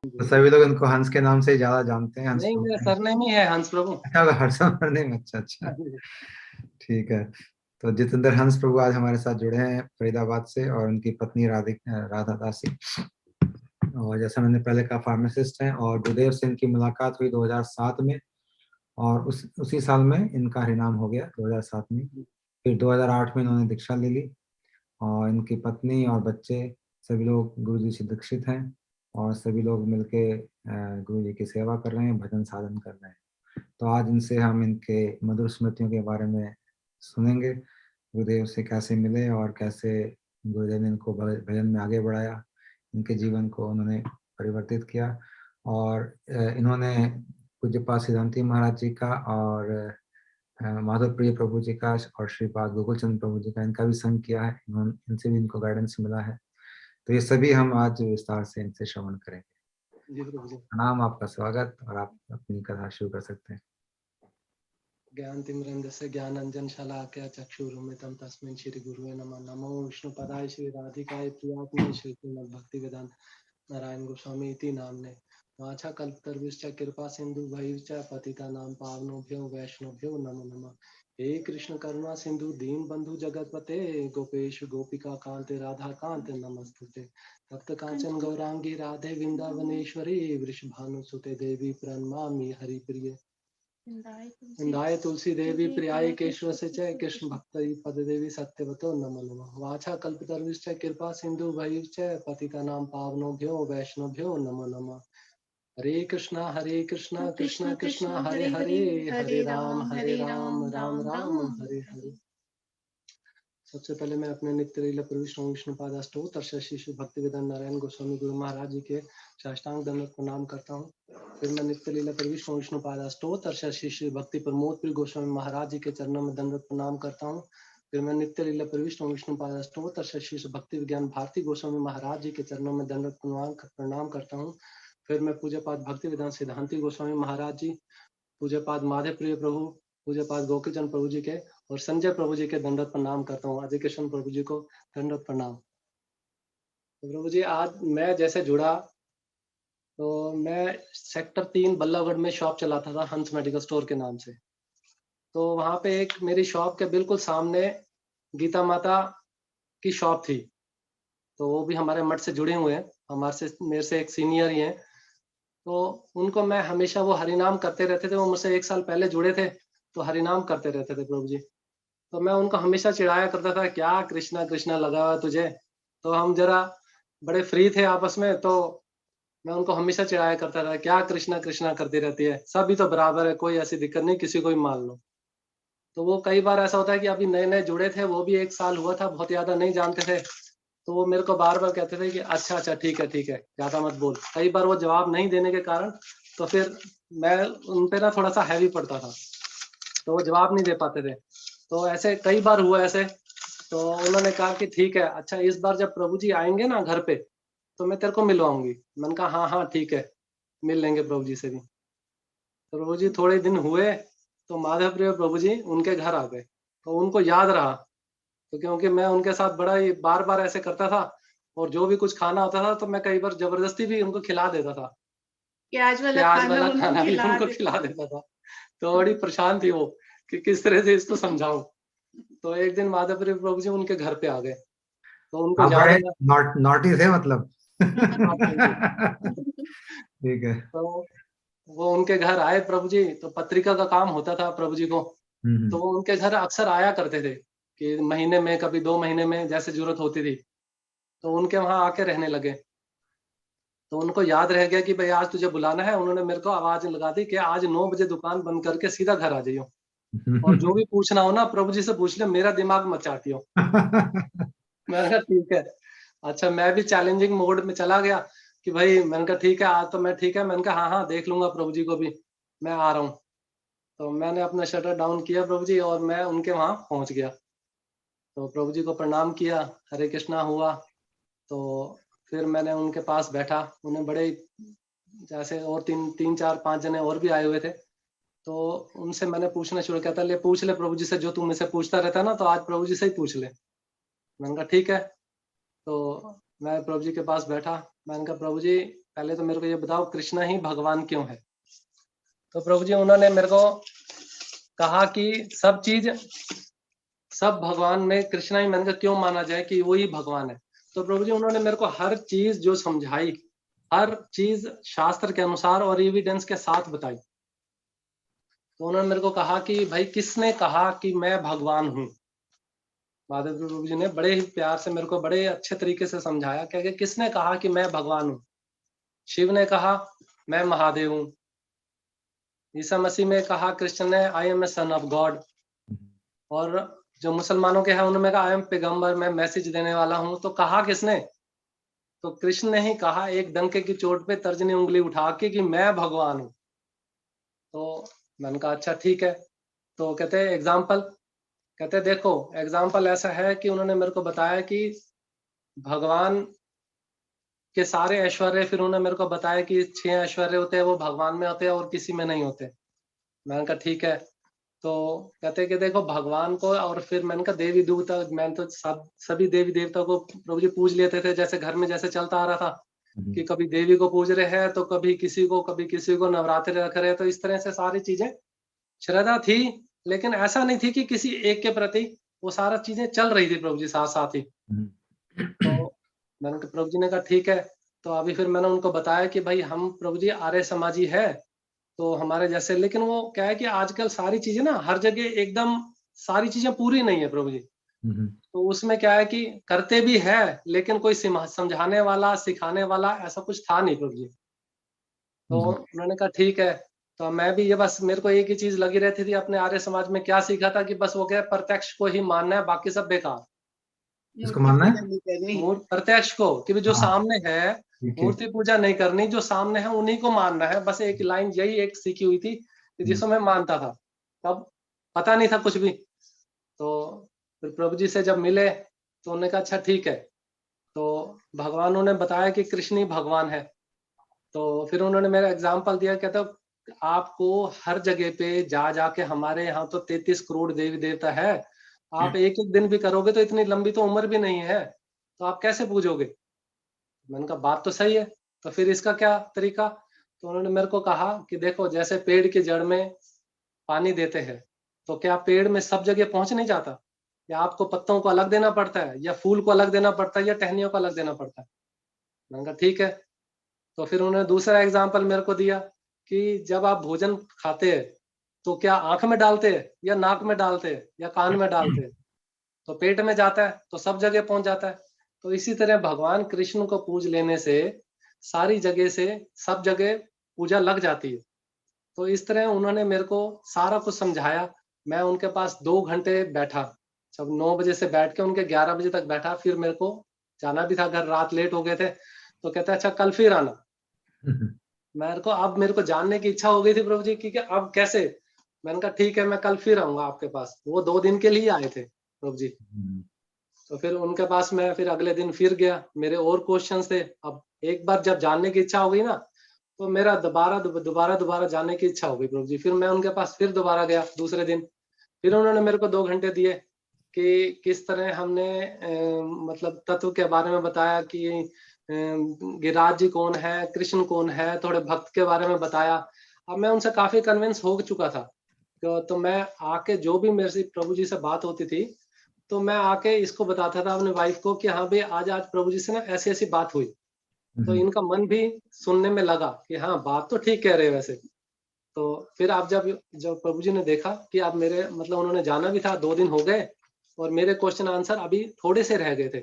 तो सभी लोग इनको हंस के नाम से ही ज्यादा जानते हैं, हंस नहीं, प्रभु। मेरा सरनेम ही है हंस प्रभु। अच्छा, तो हर्षवर्धन नहीं, अच्छा अच्छा, ठीक है। तो जितेंद्र हंस प्रभु आज हमारे साथ जुड़े हैं फरीदाबाद से, और उनकी पत्नी राधा दासी। और जैसा मैंने पहले कहा, फार्मासिस्ट हैं, और गुरुदेव से इनकी मुलाकात हुई 2007 में, और उसी साल में इनका हरिनाम हो गया 2007 में। फिर 2008 में इन्होंने दीक्षा ले ली, और इनकी पत्नी और बच्चे सभी लोग गुरु जी से दीक्षित हैं, और सभी लोग मिलके गुरु जी की सेवा कर रहे हैं, भजन साधन कर रहे हैं। तो आज इनसे हम इनके मधुर स्मृतियों के बारे में सुनेंगे, गुरुदेव से कैसे मिले और कैसे गुरुदेव ने इनको भजन में आगे बढ़ाया, इनके जीवन को उन्होंने परिवर्तित किया। और इन्होंने पूज्यपाद सिद्धांति महाराज जी का, और माधव प्रिय प्रभु जी का, और श्रीपाद गोकुलचंद प्रभु जी का, इनका भी संग किया है। इनसे भी इनको गाइडेंस मिला है। तो ये सभी हम आज विस्तार से इनसे श्रवण करेंगे। जी प्रभु जी। प्रणाम, आपका स्वागत, और आप अपनी कथा शुरू कर सकते हैं। ज्ञानतिमिरन्धस्य ज्ञानाञ्जनशलाकया चक्षुरुन्मिलितं तस्मै श्रीगुरुवे नमः। नमो विष्णुपदाय श्रीराधिकाय प्रियात्मने श्रीमद्भक्तिवेदान्त नारायण गोस्वामी इति नाम्ने। वाञ्छाकल्पतरुश्च कृपा सिन्धुभैश्च पतितानां पावनेभ्यो वैष्णवेभ्यो नमो नमः। हे कृष्ण करुणा सिंधु दीनबंधु जगतपते गोपेश गोपिका कांते राधा कांते नमस्तुते। तप्त कांचन गौरांगी राधे वृंदावनेश्वरी वृषभानुसुते देवी प्रणमामि हरिप्रिये। इंदाय तुलसी देवी प्रियाय केशव से च कृष्ण भक्त पद देवी सत्यवतो नमो नमः। वाचा कल्पतरुश्च कृपा सिंधु भैश्च पतितानां पावनेभ्यो वैष्णवेभ्यो नमो नमः। हरे कृष्णा कृष्णा कृष्णा हरे हरे, हरे राम राम राम हरे हरे। सबसे पहले मैं अपने नित्य लीला प्रविष्णु विष्णुपाद अष्टोत्तर शिष्य भक्तिवेदांत नारायण गोस्वामी गुरु महाराज जी के साष्टांग दंडवत प्रणाम करता हूँ। फिर मैं नित्य लीला प्रविष्णु विष्णुपाद अष्टोत्तर शिष्य भक्ति प्रमोद प्रिय गोस्वामी महाराज जी के चरणों में दंडवत प्रणाम करता हूँ। फिर मैं नित्य लीला प्रविष्णु विष्णुपाद अष्टोत्तर शिष्य भक्ति विज्ञान भारती गोस्वामी महाराज जी के चरणों में दंडवत प्रणाम करता हूँ। फिर मैं पूज्यपाद भक्ति वेदांत सिद्धांति गोस्वामी महाराज जी, पूज्यपाद माधव प्रिय प्रभु, पूज्यपाद गोकीचंद प्रभु जी के और संजय प्रभु जी के दंडवत प्रणाम करता हूँ। अजय कृष्ण प्रभु जी को दंडवत प्रणाम। तो प्रभु जी, आज मैं जैसे जुड़ा, तो मैं सेक्टर 3 बल्लभगढ़ में शॉप चलाता था हंस मेडिकल स्टोर के नाम से। तो वहां पे एक मेरी शॉप के बिल्कुल सामने गीता माता की शॉप थी। तो वो भी हमारे मठ से जुड़े हुए हैं, मेरे से एक सीनियर ही हैं। तो उनको मैं हमेशा, वो हरिनाम करते रहते थे, वो मुझसे 1 साल पहले जुड़े थे, तो हरिनाम करते रहते थे प्रभु जी। तो मैं उनको हमेशा चिढ़ाया करता था, क्या कृष्णा कृष्णा लगा हुआ तुझे। तो हम जरा बड़े फ्री थे आपस में, तो मैं उनको हमेशा चिढ़ाया करता था, क्या कृष्णा कृष्णा करती रहती है, सभी तो बराबर है, कोई ऐसी दिक्कत नहीं, किसी को भी मान लो। तो वो कई बार ऐसा होता है कि अभी नए नए जुड़े थे, वो भी 1 साल हुआ था, बहुत ज्यादा नहीं जानते थे। तो वो मेरे को बार बार कहते थे कि अच्छा अच्छा ठीक है ज्यादा मत बोल। कई बार वो जवाब नहीं देने के कारण तो फिर मैं उन पे ना थोड़ा सा हैवी पड़ता था, तो वो जवाब नहीं दे पाते थे। तो ऐसे कई बार हुआ ऐसे। तो उन्होंने कहा कि ठीक है, अच्छा इस बार जब प्रभु जी आएंगे ना घर पे, तो मैं तेरे को मिलवाऊंगी। मैंने कहा हाँ हाँ ठीक है, मिल लेंगे प्रभु जी से भी। तो प्रभु जी थोड़े दिन हुए, तो माधव प्रिय प्रभु जी उनके घर आ गए। तो उनको याद रहा, तो क्योंकि मैं उनके साथ बड़ा ही बार बार ऐसे करता था, और जो भी कुछ खाना होता था तो मैं कई बार जबरदस्ती भी उनको खिला देता था। प्याज वाला खाना भी उनको खिला देता था। तो बड़ी परेशान थी वो कि किस तरह से इसको समझाऊं। तो एक दिन माधव प्रिय प्रभु जी उनके घर पे आ गए, तो उनको आप याद बड़े आया। नॉटी थे मतलब। हाँ प्रभु जी। ठीक है। तो वो उनके घर आए प्रभु जी, तो पत्रिका का काम होता था प्रभु जी को। तो हम्म। वो उनके घर अक्सर आया करते थे कि महीने में, कभी 2 महीने में, जैसे जरूरत होती थी। तो उनके वहां आके रहने लगे। तो उनको याद रह गया कि भाई आज तुझे बुलाना है। उन्होंने मेरे को आवाज लगा दी कि आज 9 बजे दुकान बंद करके सीधा घर आ जाइयो, और जो भी पूछना हो ना प्रभु जी से पूछ ले, मेरा दिमाग मत चाटियो। मैंने कहा ठीक है। अच्छा, मैं भी चैलेंजिंग मोड में चला गया कि भाई, मैंने कहा ठीक है आज तो मैं ठीक है। मैंने कहा हाँ हाँ देख लूंगा प्रभु जी को भी, मैं आ रहा हूँ। तो मैंने अपना शटर डाउन किया प्रभु जी, और मैं उनके वहां पहुंच गया। तो प्रभु जी को प्रणाम किया, हरे कृष्णा हुआ। तो फिर मैंने उनके पास बैठा। उन्हें बड़े, जैसे और तीन तीन चार पांच जने और भी आए हुए थे। तो उनसे मैंने पूछना शुरू किया था, ले पूछ ले प्रभु जी से, जो तुम से पूछता रहता है ना, तो आज प्रभु जी से ही पूछ ले। मैंने कहा ठीक है। तो मैं प्रभु जी के पास बैठा, मैंने कहा प्रभु जी पहले तो मेरे को ये बताओ कृष्ण ही भगवान क्यों है? तो प्रभु जी उन्होंने मेरे को कहा कि सब भगवान में कृष्णा ही, मैंने कहा क्यों माना जाए कि वो ही भगवान है? तो प्रभु जी उन्होंने मेरे को हर चीज जो समझाई, हर चीज शास्त्र के अनुसार और एविडेंस के साथ बताई। तो उन्होंने मेरे को कहा कि भाई किसने कहा कि मैं भगवान हूँ? महादेव प्रभु जी ने बड़े ही प्यार से मेरे को बड़े अच्छे तरीके से समझाया कि किसने कहा कि मैं भगवान हूँ? शिव ने कहा मैं महादेव हूँ। ईसा मसीह ने कहा, कृष्ण ने I am a son of God. और जो मुसलमानों के हैं उन्होंने कहा आई एम पैगंबर, मैं मैसेज देने वाला हूँ। तो कहा किसने? तो कृष्ण ने ही कहा एक डंके की चोट पे तर्जनी उंगली उठा के कि मैं भगवान हूँ। तो मैंने कहा अच्छा ठीक है। तो कहते हैं एग्जाम्पल, कहते देखो एग्जाम्पल ऐसा है कि उन्होंने मेरे को बताया कि भगवान के सारे ऐश्वर्य, फिर उन्होंने मेरे को बताया कि 6 ऐश्वर्य होते हैं वो भगवान में होते हैं और किसी में नहीं होते। मैंने कहा ठीक है। तो कहते कि देखो भगवान को, और फिर मैंने कहा देवी देवता, मैंने तो सभी देवी देवता को प्रभु जी पूज लेते थे, जैसे घर में जैसे चलता आ रहा था कि कभी देवी को पूज रहे हैं तो कभी किसी को नवरात्रि रख रहे हैं। तो इस तरह से सारी चीजें श्रद्धा थी, लेकिन ऐसा नहीं थी कि किसी एक के प्रति, वो सारा चीजें चल रही थी प्रभु जी साथ साथ ही। तो मैंने कहा प्रभु जी ने कहा ठीक है। तो अभी फिर मैंने उनको बताया कि भाई हम प्रभु जी आर्य समाजी है, तो हमारे जैसे, लेकिन वो क्या है कि आजकल सारी चीजें ना हर जगह एकदम सारी चीजें पूरी नहीं है प्रभु जी। तो उसमें क्या है कि करते भी है, लेकिन कोई समझाने वाला सिखाने वाला ऐसा कुछ था नहीं प्रभु जी। तो उन्होंने कहा ठीक है। तो मैं भी ये, बस मेरे को एक ही चीज लगी रहती थी अपने आर्य समाज में, क्या सीखा था कि बस वो क्या प्रत्यक्ष को ही मानना है, बाकी सब बेकार। इसको मानना है। प्रत्यक्ष को, कि जो हाँ, सामने है, ठीक है। मूर्ति पूजा नहीं करनी, जो सामने है उन्हीं को मानना है। बस एक लाइन यही एक सीखी हुई थी जिसको मैं मानता था, तब पता नहीं था कुछ भी। तो फिर प्रभु जी से जब मिले तो उन्होंने कहा अच्छा ठीक है। तो भगवानों ने बताया कि कृष्ण ही भगवान है। तो फिर उन्होंने मेरा एग्जाम्पल दिया, कहता आपको हर जगह पे जा जाके, हमारे यहाँ तो 33 करोड़ देवी देवता है, आप एक एक दिन भी करोगे तो इतनी लंबी तो उम्र भी नहीं है, तो आप कैसे पूजोगे? मैंने कहा बात तो सही है, तो फिर इसका क्या तरीका? तो उन्होंने मेरे को कहा कि देखो जैसे पेड़ की जड़ में पानी देते हैं, तो क्या पेड़ में सब जगह पहुंच नहीं जाता, या आपको पत्तों को अलग देना पड़ता है, या फूल को अलग देना पड़ता है, या टहनियों को अलग देना पड़ता है? मैंने कहा ठीक है। तो फिर उन्होंने दूसरा एग्जाम्पल मेरे को दिया कि जब आप भोजन खाते हैं तो क्या आंख में डालते हैं, या नाक में डालते हैं, या कान में डालते हैं? तो पेट में जाता है तो सब जगह पहुंच जाता है। तो इसी तरह भगवान कृष्ण को पूज लेने से सारी जगह से सब जगह पूजा लग जाती है। तो इस तरह उन्होंने मेरे को सारा कुछ समझाया। मैं उनके पास 2 घंटे बैठा, जब 9 बजे से बैठ के उनके 11 बजे तक बैठा। फिर मेरे को जाना भी था घर, रात लेट हो गए थे। तो कहते अच्छा कल फिर आना। मेरे को जानने की इच्छा हो गई थी प्रभु जी की कि अब कैसे। मैंने कहा ठीक है, मैं कल फिर आऊंगा आपके पास। वो 2 दिन के लिए आए थे प्रभु जी। तो फिर उनके पास मैं फिर अगले दिन फिर गया, मेरे और क्वेश्चंस थे। अब एक बार जब जानने की इच्छा हो गई ना, तो मेरा दोबारा जानने की इच्छा हो गई प्रभु जी। फिर मैं उनके पास फिर दोबारा गया दूसरे दिन। फिर उन्होंने मेरे को 2 घंटे दिए कि किस तरह हमने मतलब तत्व के बारे में बताया कि गिरिराज जी कौन है, कृष्ण कौन है, थोड़े भक्त के बारे में बताया। अब मैं उनसे काफी कन्विंस हो चुका था। तो मैं आके जो भी मेरे से प्रभु जी से बात होती थी, तो मैं आके इसको बताता था अपनी वाइफ को कि हाँ भाई आज प्रभु जी से ना ऐसी ऐसी बात हुई। तो इनका मन भी सुनने में लगा कि हाँ बात तो ठीक कह रहे हैं वैसे। तो फिर आप जब जब प्रभु जी ने देखा कि आप मेरे, मतलब उन्होंने जाना भी था, 2 दिन हो गए और मेरे क्वेश्चन आंसर अभी थोड़े से रह गए थे,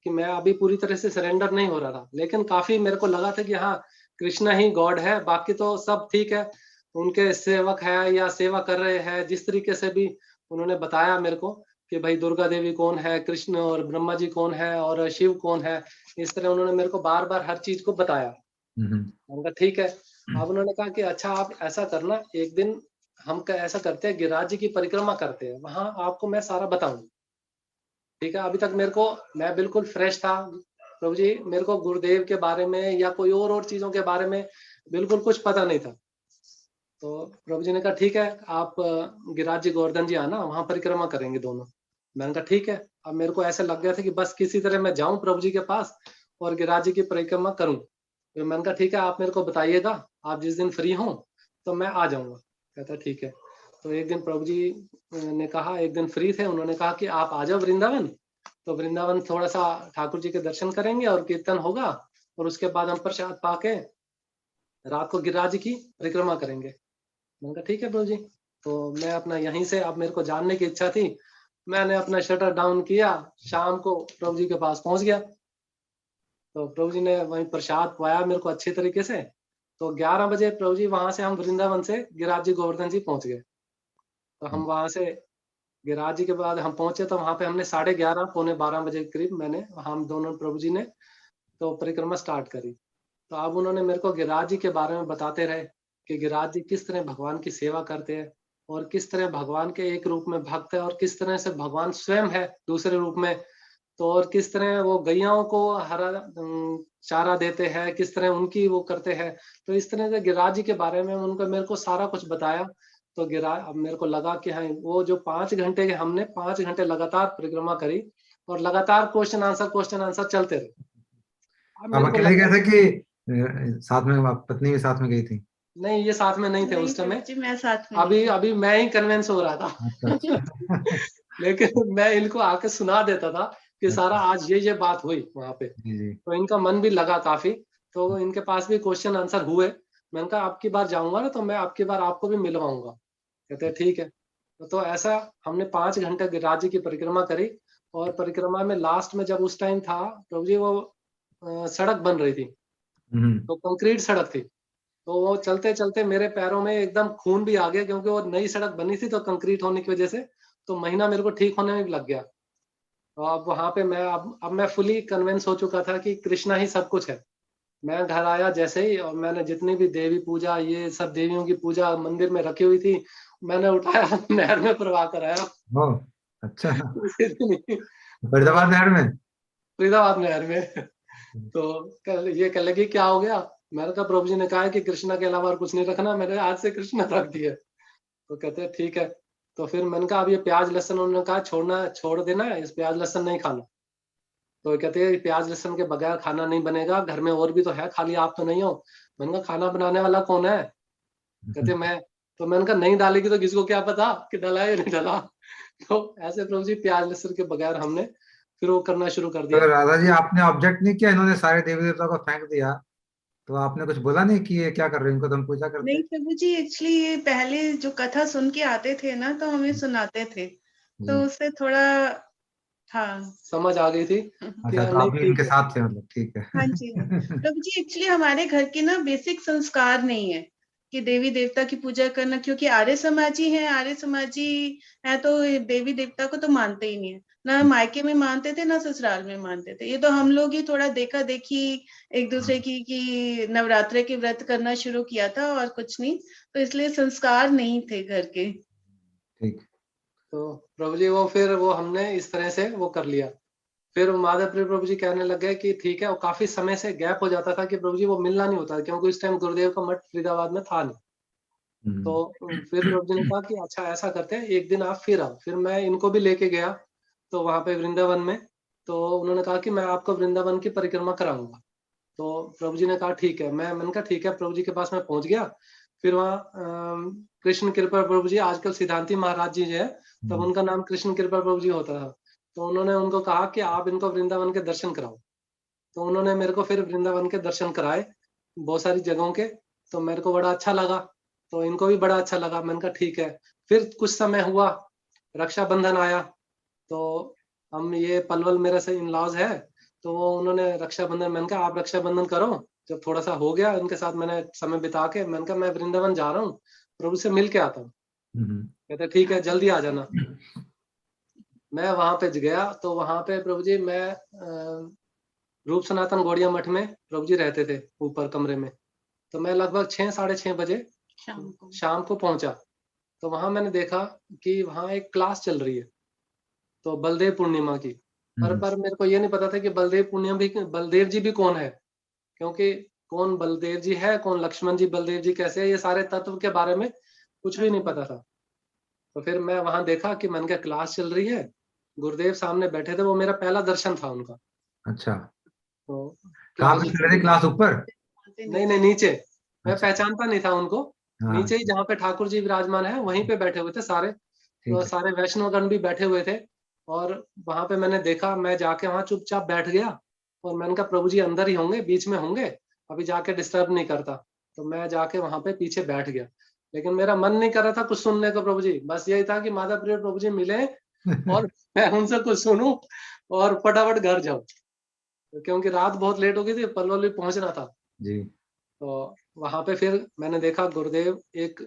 कि मैं अभी पूरी तरह से सरेंडर नहीं हो रहा था, लेकिन काफी मेरे को लगा था कि हाँ कृष्णा ही गॉड है, बाकी तो सब ठीक है। उनके सेवक है या सेवा कर रहे हैं, जिस तरीके से भी उन्होंने बताया मेरे को कि भाई दुर्गा देवी कौन है, कृष्ण और ब्रह्मा जी कौन है, और शिव कौन है, इस तरह उन्होंने मेरे को बार बार हर चीज को बताया। मैंने कहा ठीक है। अब उन्होंने कहा कि अच्छा आप ऐसा करना, एक दिन हम ऐसा करते हैं, गिरिराज जी की परिक्रमा करते हैं, वहां आपको मैं सारा बताऊंगा। ठीक है। अभी तक मेरे को, मैं बिल्कुल फ्रेश था प्रभु जी, मेरे को गुरुदेव के बारे में या कोई और चीजों के बारे में बिल्कुल कुछ पता नहीं था। तो प्रभु जी ने कहा ठीक है, आप गिरिराज जी गोवर्धन जी आना, वहां परिक्रमा करेंगे दोनों। मैंने कहा ठीक है। अब मेरे को ऐसे लग गया था कि बस किसी तरह मैं जाऊं प्रभु जी के पास और गिरिराज जी की परिक्रमा करूं। फिर मैंने कहा ठीक है, आप मेरे को बताइएगा, आप जिस दिन फ्री हो तो मैं आ जाऊंगा। कहता ठीक है। तो एक दिन प्रभु जी ने कहा, एक दिन फ्री थे, उन्होंने कहा कि आप आ जाओ वृंदावन, तो वृंदावन थोड़ा सा ठाकुर जी के दर्शन करेंगे और कीर्तन होगा, और उसके बाद हम प्रसाद पाके रात को गिरिराज जी की परिक्रमा करेंगे। मैंने कहा ठीक है प्रभु जी। तो मैं अपना यहीं से, अब मेरे को जानने की इच्छा थी, मैंने अपना शटर डाउन किया, शाम को प्रभु जी के पास पहुंच गया। तो प्रभु जी ने वहीं प्रसाद पाया मेरे को अच्छे तरीके से। तो 11 बजे प्रभु जी वहां से, हम वृंदावन से गिरिराज जी गोवर्धन जी पहुंच गए। तो हम वहां से गिरिराज जी के बाद हम पहुंचे, तो वहां पे हमने 11:30 पौने 12 बजे के करीब मैंने, हम दोनों प्रभु जी ने तो परिक्रमा स्टार्ट करी। तो अब उन्होंने मेरे को गिरिराज जी के बारे में बताते रहे कि गिरिराज जी किस तरह भगवान की सेवा करते हैं, और किस तरह भगवान के एक रूप में भक्त है, और किस तरह से भगवान स्वयं है दूसरे रूप में। तो और किस तरह वो गैयाओं को हरा चारा देते हैं, किस तरह उनकी वो करते हैं। तो इस तरह से गिरिराज जी के बारे में उनको मेरे को सारा कुछ बताया। तो गिरिराज, अब मेरे को लगा कि हाँ, वो जो 5 घंटे के, हमने 5 घंटे लगातार परिक्रमा करी, और लगातार क्वेश्चन आंसर चलते रहे। अब आप मेरे को अकेले लगा, गए थे कि साथ में आप पत्नी भी साथ में गई थी? नहीं ये साथ में नहीं थे नहीं उस समय। प्रभु जी, मैं साथ में अभी नहीं थी। अभी मैं ही कन्विंस हो रहा था। अच्छा अच्छा। लेकिन मैं इनको आके सुना देता था कि सारा अच्छा, आज ये बात हुई वहां पे। जी जी। तो इनका मन भी लगा काफी। तो इनके पास भी क्वेश्चन आंसर हुए। मैंने कहा आपकी बार जाऊंगा ना, तो मैं आपकी बार आपको भी मिलवाऊंगा। कहते हैं ठीक है। तो ऐसा हमने 5 घंटे गिरिराज जी की परिक्रमा करी। और परिक्रमा में लास्ट में जब उस टाइम था प्रभु जी, वो सड़क बन रही थी, हम्म। तो कंक्रीट सड़क थी। तो वो चलते चलते मेरे पैरों में एकदम खून भी आ गया, क्योंकि वो नई सड़क बनी थी, तो कंक्रीट होने की वजह से तो महीना मेरे को ठीक होने में भी लग गया। तो अब वहां पे मैं, अब मैं फुली कन्विंस हो चुका था कि कृष्णा ही सब कुछ है। मैं घर आया जैसे ही, और मैंने जितनी भी देवी पूजा, ये सब देवियों की पूजा मंदिर में रखी हुई थी, मैंने उठाया नहर में प्रवाह कराया। ओ, अच्छा। उसी दिन ही। तो फरीदाबाद नहर में? फरीदाबाद नहर में। तो कल ये कह लगी क्या हो गया। मैंने कहा प्रभु जी ने कहा है कि कृष्णा के अलावा और कुछ नहीं रखना, मैंने आज से कृष्णा रख दिया। तो कहते हैं ठीक है। तो फिर मैंने कहा अब ये प्याज लहसुन, उन्होंने कहा छोड़ना, छोड़ देना है, इस प्याज लहसुन नहीं खाना। तो ये कहते हैं प्याज लहसुन के बगैर खाना नहीं बनेगा, घर में और भी तो है, खाली आप तो नहीं हो। मैंने कहा खाना बनाने वाला कौन है। कहते मैं। तो मैंने कहा नहीं डालेगी तो किसको क्या पता कि डला है या नहीं डला। तो ऐसे प्रभु जी प्याज लहसुन के बगैर हमने फिर वो करना शुरू कर तो दिया। राधा जी, आपने ऑब्जेक्ट नहीं किया? इन्होंने सारे देवी देवता को फेंक दिया, तो आपने कुछ बोला नहीं कि ये क्या कर रहे हैं, इनको तो हम पूजा करते नहीं हैं? प्रभु जी, एक्चुअली ये पहले जो कथा सुन के आते थे ना, तो हमें सुनाते थे, तो जी। उससे थोड़ा था। समझ आ गई थी कि अच्छा, तो नहीं आप भी ठीक इनके है। साथ थे, मतलब ठीक हाँ जी, हाँ। है। प्रभु जी, एक्चुअली हमारे घर के ना बेसिक संस्कार नहीं है कि देवी देवता की पूजा करना, क्योंकि आर्य समाजी है, आर्य समाजी है तो देवी देवता को तो मानते ही नहीं है, ना मायके में मानते थे ना ससुराल में मानते थे। ये तो हम लोग ही थोड़ा देखा देखी एक दूसरे की कि नवरात्रे के व्रत करना शुरू किया था, और कुछ नहीं। तो इसलिए संस्कार नहीं थे घर के। ठीक। तो प्रभु जी वो फिर वो हमने इस तरह से वो कर लिया। फिर माधव प्रभु जी कहने लग गए कि ठीक है, और काफी समय से गैप हो जाता था कि प्रभु जी वो मिलना नहीं होता, क्योंकि उस टाइम गुरुदेव का मठ फरीदाबाद में था नहीं। तो हम्म। फिर प्रभु जी ने कहा कि अच्छा ऐसा करते हैं, एक दिन आप फिर आओ। फिर मैं इनको भी लेके गया तो वहां पे वृंदावन में। तो उन्होंने कहा कि मैं आपको वृंदावन की परिक्रमा कराऊंगा। तो प्रभु जी ने कहा ठीक है। मैंने कहा ठीक है। प्रभु जी के पास मैं पहुंच गया। फिर वहाँ कृष्ण कृपा प्रभु जी, आजकल सिद्धांति महाराज जी जो है, तब हम्म। उनका नाम कृष्ण कृपा प्रभु जी होता था। तो उन्होंने उनको कहा कि आप इनको वृंदावन के दर्शन कराओ। तो उन्होंने मेरे को फिर वृंदावन के दर्शन कराए, बहुत सारी जगहों के। तो मेरे को बड़ा अच्छा लगा, तो इनको भी बड़ा अच्छा लगा। मैंने कहा ठीक है। फिर कुछ समय हुआ, रक्षाबंधन आया। तो हम ये पलवल मेरे से इन लॉज है, तो वो उन्होंने रक्षाबंधन, मैंने कहा आप रक्षाबंधन करो। जब थोड़ा सा हो गया उनके साथ मैंने समय बिता के, मैंने कहा मैं वृंदावन जा रहा हूँ, प्रभु से मिल के आता हूँ। हम्म। कहते ठीक है, जल्दी आ जाना। मैं वहां पे गया, तो वहां पे प्रभु जी, मैं रूप सनातन गौड़िया मठ में प्रभु जी रहते थे ऊपर कमरे में। तो मैं लगभग 6 साढ़े 6 बजे शाम को पहुंचा। तो वहां मैंने देखा कि वहां एक क्लास चल रही है, तो बलदेव पूर्णिमा की। हम्म। पर मेरे को ये नहीं पता था कि बलदेव पूर्णिमा भी, बलदेव जी भी कौन है, क्योंकि कौन बलदेव जी है, कौन लक्ष्मण जी, बलदेव जी कैसे है, ये सारे तत्व के बारे में कुछ भी नहीं पता था। तो फिर मैं वहां देखा कि मन का क्लास चल रही है, गुरुदेव सामने बैठे थे, वो मेरा पहला दर्शन था उनका। अच्छा। तो कहाँ क्लास पे चल रही थी क्लास? ऊपर? नहीं नहीं नीचे, मैं अच्छा। पहचानता नहीं था उनको। हाँ नीचे ही जहाँ पे ठाकुर जी विराजमान है वहीं पे बैठे हुए थे सारे, ठीक तो है। सारे वैष्णवगण भी बैठे हुए थे। और वहां पे मैंने देखा, मैं जाके वहां चुपचाप बैठ गया और मैंने कहा प्रभु जी अंदर ही होंगे, बीच में होंगे, अभी जाके डिस्टर्ब नहीं करता। तो मैं जाके वहां पे पीछे बैठ गया, लेकिन मेरा मन नहीं कर रहा था कुछ सुनने को प्रभु जी, बस यही था कि माता प्रिय प्रभु जी मिले और मैं उनसे कुछ सुनूं और फटाफट घर जाऊं, क्योंकि रात बहुत लेट हो गई थी, पलवल भी पहुंचना था। जी। तो वहां पे फिर मैंने देखा गुरुदेव एक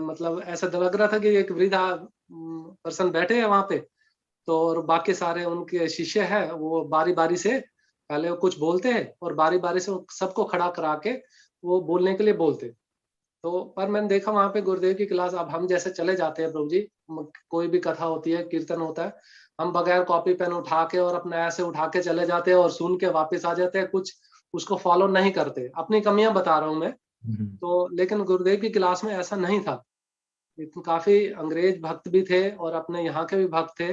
मतलब ऐसा लग रहा था कि एक वृद्धा पर्सन बैठे हैं वहां पे। तो और बाकी सारे उनके शिष्य है, वो बारी बारी से पहले वो कुछ बोलते हैं और बारी बारी से सबको खड़ा करा के वो बोलने के लिए बोलते। तो पर मैंने देखा वहां पे गुरुदेव की क्लास, अब हम जैसे चले जाते हैं प्रभु जी, कोई भी कथा होती है, कीर्तन होता है, हम बगैर कॉपी पेन उठा के और अपना ऐसे उठा के चले जाते हैं और सुन के वापस आ जाते हैं, कुछ उसको फॉलो नहीं करते। अपनी कमियां बता रहा हूँ मैं। तो लेकिन गुरुदेव की क्लास में ऐसा नहीं था। काफी अंग्रेज भक्त भी थे और अपने यहाँ के भी भक्त थे।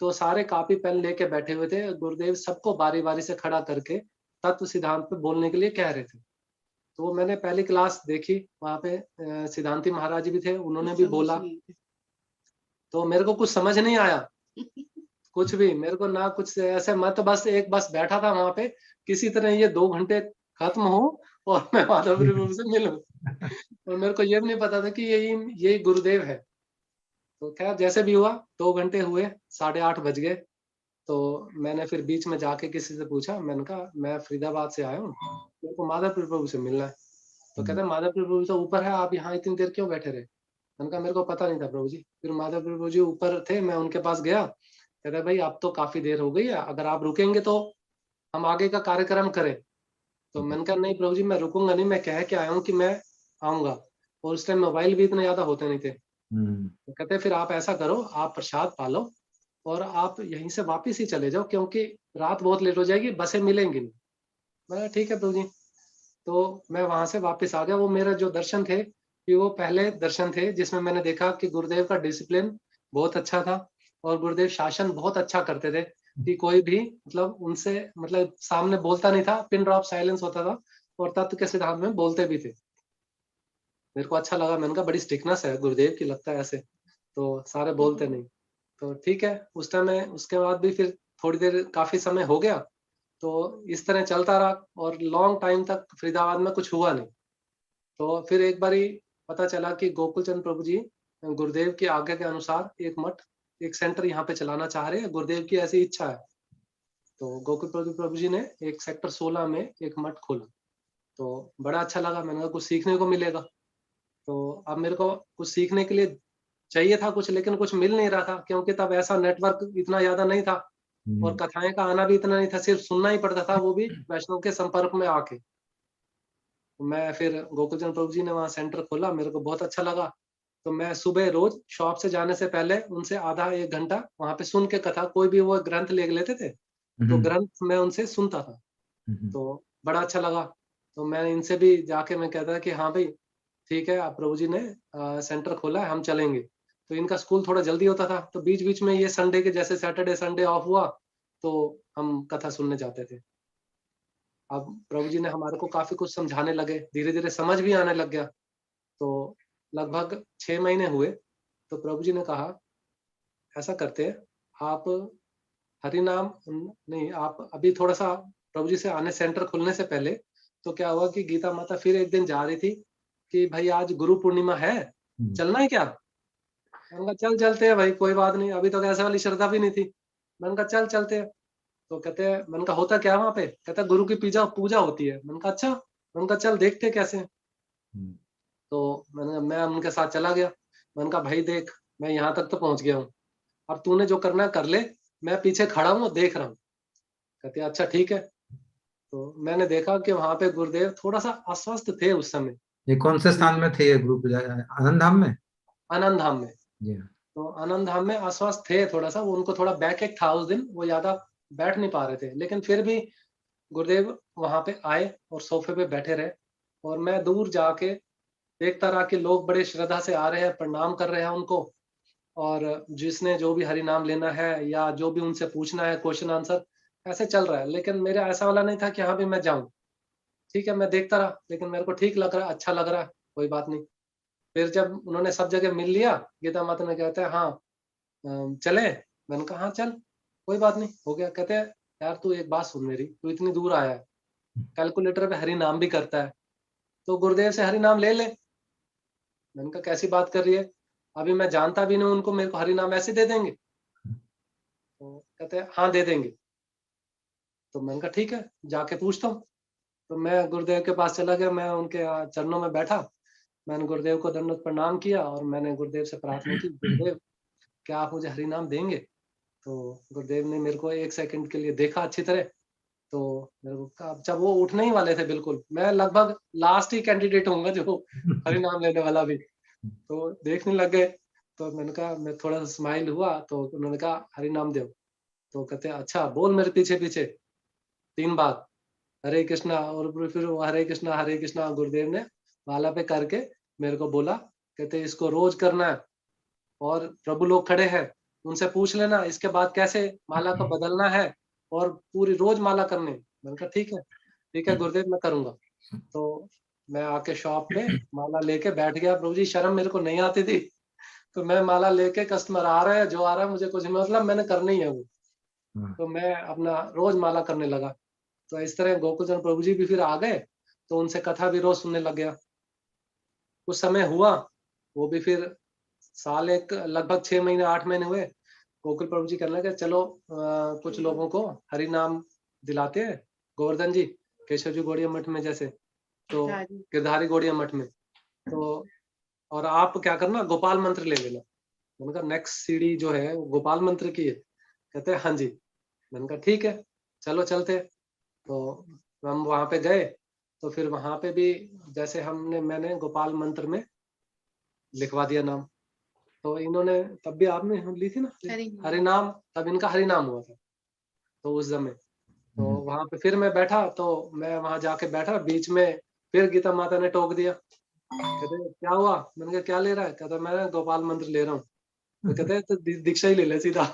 तो सारे कॉपी पेन लेके बैठे हुए थे, गुरुदेव सबको बारी बारी से खड़ा करके तत्व सिद्धांत पे बोलने के लिए कह रहे थे। तो वो मैंने पहली क्लास देखी, वहां पे सिद्धांति महाराज जी भी थे, उन्होंने भी बोला। तो मेरे को कुछ समझ नहीं आया, कुछ भी मेरे को ना कुछ ऐसे, मैं तो बस बैठा था वहां पे, किसी तरह ये 2 घंटे खत्म हो और मैं माधव प्रभु से मिलूं। और मेरे को ये भी नहीं पता था कि यही गुरुदेव है। तो खैर जैसे भी हुआ, 2 घंटे हुए, 8:30 बज गए। तो मैंने फिर बीच में जाके किसी से पूछा, मैंने कहा मैं फरीदाबाद से आया हूँ, मेरे को माधवपुर प्रभु से मिलना है। तो कहते हैं माधवपुर प्रभु तो ऊपर है, आप यहाँ इतनी देर क्यों बैठे रहे? मैंने कहा मेरे को पता नहीं था प्रभु जी। फिर माधवपुर प्रभु जी ऊपर थे, मैं उनके पास गया। कहते भाई अब तो काफी देर हो गई है, अगर आप रुकेंगे तो हम आगे का कार्यक्रम करें। तो मैंने कहा नहीं प्रभु जी मैं रुकूंगा नहीं, मैं कह के आया हूँ कि मैं आऊंगा। और उस टाइम मोबाइल भी इतने ज्यादा होते नहीं थे। तो कहते फिर आप ऐसा करो, आप प्रसाद पालो और आप यहीं से वापिस ही चले जाओ, क्योंकि रात बहुत लेट हो जाएगी, बसें मिलेंगी नहीं। मैं ठीक है प्रभु जी। तो मैं वहां से वापस आ गया। वो मेरा जो दर्शन थे कि वो पहले दर्शन थे जिसमें मैंने देखा कि गुरुदेव का डिसिप्लिन बहुत अच्छा था और गुरुदेव शासन बहुत अच्छा करते थे, कि कोई भी मतलब उनसे मतलब सामने बोलता नहीं था, पिन ड्रॉप साइलेंस होता था और तत्व के सिद्धांत में बोलते भी थे। मेरे को अच्छा लगा, मैंने कहा बड़ी स्टिकनेस है गुरुदेव की, लगता है ऐसे तो सारे बोलते नहीं। तो ठीक है, उस टाइम में उसके बाद भी फिर थोड़ी देर काफी समय हो गया। तो इस तरह चलता रहा और लॉन्ग टाइम तक फरीदाबाद में कुछ हुआ नहीं। तो फिर एक बारी पता चला कि गोकुल चंद प्रभु जी गुरुदेव की आज्ञा के अनुसार एक मठ, एक सेंटर यहाँ पे चलाना चाह रहे हैं, गुरुदेव की ऐसी इच्छा है। तो गोकुल प्रभु जी ने एक सेक्टर 16 में एक मठ खोला। तो बड़ा अच्छा लगा, मैंने कहा कुछ सीखने को मिलेगा। तो अब मेरे को कुछ सीखने के लिए चाहिए था कुछ, लेकिन कुछ मिल नहीं रहा था, क्योंकि तब ऐसा नेटवर्क इतना ज्यादा नहीं था और कथाएं का आना भी इतना नहीं था, सिर्फ सुनना ही पड़ता था, वो भी वैष्णव के संपर्क में आके। मैं फिर गोकुलचंद प्रभु जी ने वहाँ सेंटर खोला, मेरे को बहुत अच्छा लगा। तो मैं सुबह रोज शॉप से जाने से पहले उनसे आधा 1 घंटा वहां पे सुन के कथा, कोई भी वो ग्रंथ ले लेते थे तो ग्रंथ मैं उनसे सुनता था। तो बड़ा अच्छा लगा। तो मैं इनसे भी जाके मैं कहता था कि हाँ भाई ठीक है, आप प्रभु जी ने सेंटर खोला है, हम चलेंगे। तो इनका स्कूल थोड़ा जल्दी होता था, तो बीच बीच में ये संडे के जैसे सैटरडे संडे ऑफ हुआ तो हम कथा सुनने जाते थे। अब प्रभु जी ने हमारे को काफी कुछ समझाने लगे, धीरे धीरे समझ भी आने लग गया। तो लगभग 6 महीने हुए तो प्रभु जी ने कहा ऐसा करते हैं, आप हरि नाम नहीं, आप अभी थोड़ा सा प्रभु जी से आने सेंटर खुलने से पहले। तो क्या हुआ कि गीता माता फिर एक दिन जा रही थी कि भाई आज गुरु पूर्णिमा है, चलना है क्या? मैंने कहा चल चलते हैं भाई, कोई बात नहीं, अभी तो ऐसे वाली श्रद्धा भी नहीं थी। मैंने कहा चल चलते हैं। तो कहते हैं, मैंने कहा होता क्या है वहां पे? कहता है गुरु की पूजा पूजा होती है। मैंने कहा अच्छा। मैंने कहा चल देखते हैं कैसे। तो मैं उनके साथ चला गया। मैंने कहा भाई देख, मैं यहाँ तक तो पहुंच गया हूँ, अब तूने जो करना है कर ले, मैं पीछे खड़ा हूँ और देख रहा हूँ। कहते अच्छा ठीक है। तो मैंने देखा कि वहां पे गुरुदेव थोड़ा सा अस्वस्थ थे उस समय। ये कौन से स्थान में थे ये ग्रुप? आनंद धाम में? आनंद धाम में। जी हाँ। तो आनंद धाम में अस्वस्थ थे थोड़ा सा, वो उनको थोड़ा बैक एक था उस दिन, वो ज्यादा बैठ नहीं पा रहे थे, लेकिन फिर भी गुरुदेव वहां पे आए और सोफे पे बैठे रहे। और मैं दूर जाके देखता रहा कि लोग बड़े श्रद्धा से आ रहे हैं, प्रणाम कर रहे हैं उनको। और जिसने जो भी हरि नाम लेना है या जो भी उनसे पूछना है क्वेश्चन आंसर, ऐसे चल रहा है, लेकिन मेरा ऐसा वाला नहीं था कि हाँ भी मैं जाऊं। ठीक है, मैं देखता रहा, लेकिन मेरे को ठीक लग रहा है, अच्छा लग रहा है, कोई बात नहीं। फिर जब उन्होंने सब जगह मिल लिया, गीता माता ने कहते हैं हाँ चले। मैंने कहा हाँ चल, कोई बात नहीं, हो गया। कहते हैं यार तू एक बात सुन मेरी, तू इतनी दूर आया है, कैलकुलेटर पे हरि नाम भी करता है, तो गुरुदेव से हरि नाम ले ले। मैंने कहा कैसी बात कर रही है, अभी मैं जानता भी नहीं उनको, मेरे को हरि नाम ऐसे दे देंगे? तो कहते हैं हाँ दे देंगे। तो मैंने कहा ठीक है, जाके पूछता हूँ। तो मैं गुरुदेव के पास चला गया, मैं उनके चरणों में बैठा, मैंने गुरुदेव को दंडवत प्रणाम किया और मैंने गुरुदेव से प्रार्थना की, गुरुदेव क्या आप मुझे हरि नाम देंगे? तो गुरुदेव ने मेरे को 1 सेकंड के लिए देखा अच्छी तरह, तो मेरे को कहा, जब वो उठने ही वाले थे बिल्कुल, मैं लगभग लास्ट ही कैंडिडेट होऊंगा जो हरि नाम लेने वाला भी, तो देखने लग गए। तो मैंने कहा, मैं थोड़ा सा स्माइल हुआ, तो उन्होंने कहा हरि नाम दो। तो कहते अच्छा बोल मेरे पीछे पीछे 3 बार हरे कृष्णा, और फिर वो हरे कृष्णा गुरुदेव ने माला पे करके मेरे को बोला, कहते इसको रोज करना है, और प्रभु लोग खड़े हैं, उनसे पूछ लेना इसके बाद कैसे माला को बदलना है, और पूरी रोज माला करनी। मैंने कहा ठीक है गुरुदेव, मैं करूंगा। तो मैं आके शॉप पे माला लेके बैठ गया। प्रभु जी शर्म मेरे को नहीं आती थी, तो मैं माला लेके, कस्टमर आ रहा है जो आ रहा है, मुझे कुछ मतलब मैंने करनी है वो, तो मैं अपना रोज माला करने लगा। तो इस तरह गोकुलचंद प्रभु जी भी फिर आ गए, तो उनसे कथा भी रोज सुनने लग गया। कुछ समय हुआ, वो भी फिर साल एक लगभग 6 महीने 8 महीने हुए, गोकुल प्रभु जी कहने लगे चलो कुछ लोगों को हरि नाम दिलाते हैं, गोवर्धन जी, केशव जी गौड़िया मठ में जैसे, तो गिरधारी गौड़िया मठ में, तो और आप क्या करना, गोपाल मंत्र ले लेना। मैंने कहा नेक्स्ट सीढ़ी जो है वो गोपाल मंत्र की है? कहते हैं हाँ जी। मैंने कहा ठीक है, चलो चलते। तो हम वहां पे गए, तो फिर वहां पे भी जैसे मैंने गोपाल मंत्र में लिखवा दिया नाम। तो इन्होंने, तब भी आपने ली थी ना हरि नाम, तब इनका हरि नाम हुआ था तो उस समय। तो वहां पे फिर मैं बैठा, तो मैं वहां जाके बैठा बीच में, फिर गीता माता ने टोक दिया, कहते क्या हुआ? मैंने कहा क्या ले रहा है? कहता मैं गोपाल मंत्र ले रहा हूँ। तो कहते तो दीक्षा ही ले ले सीधा।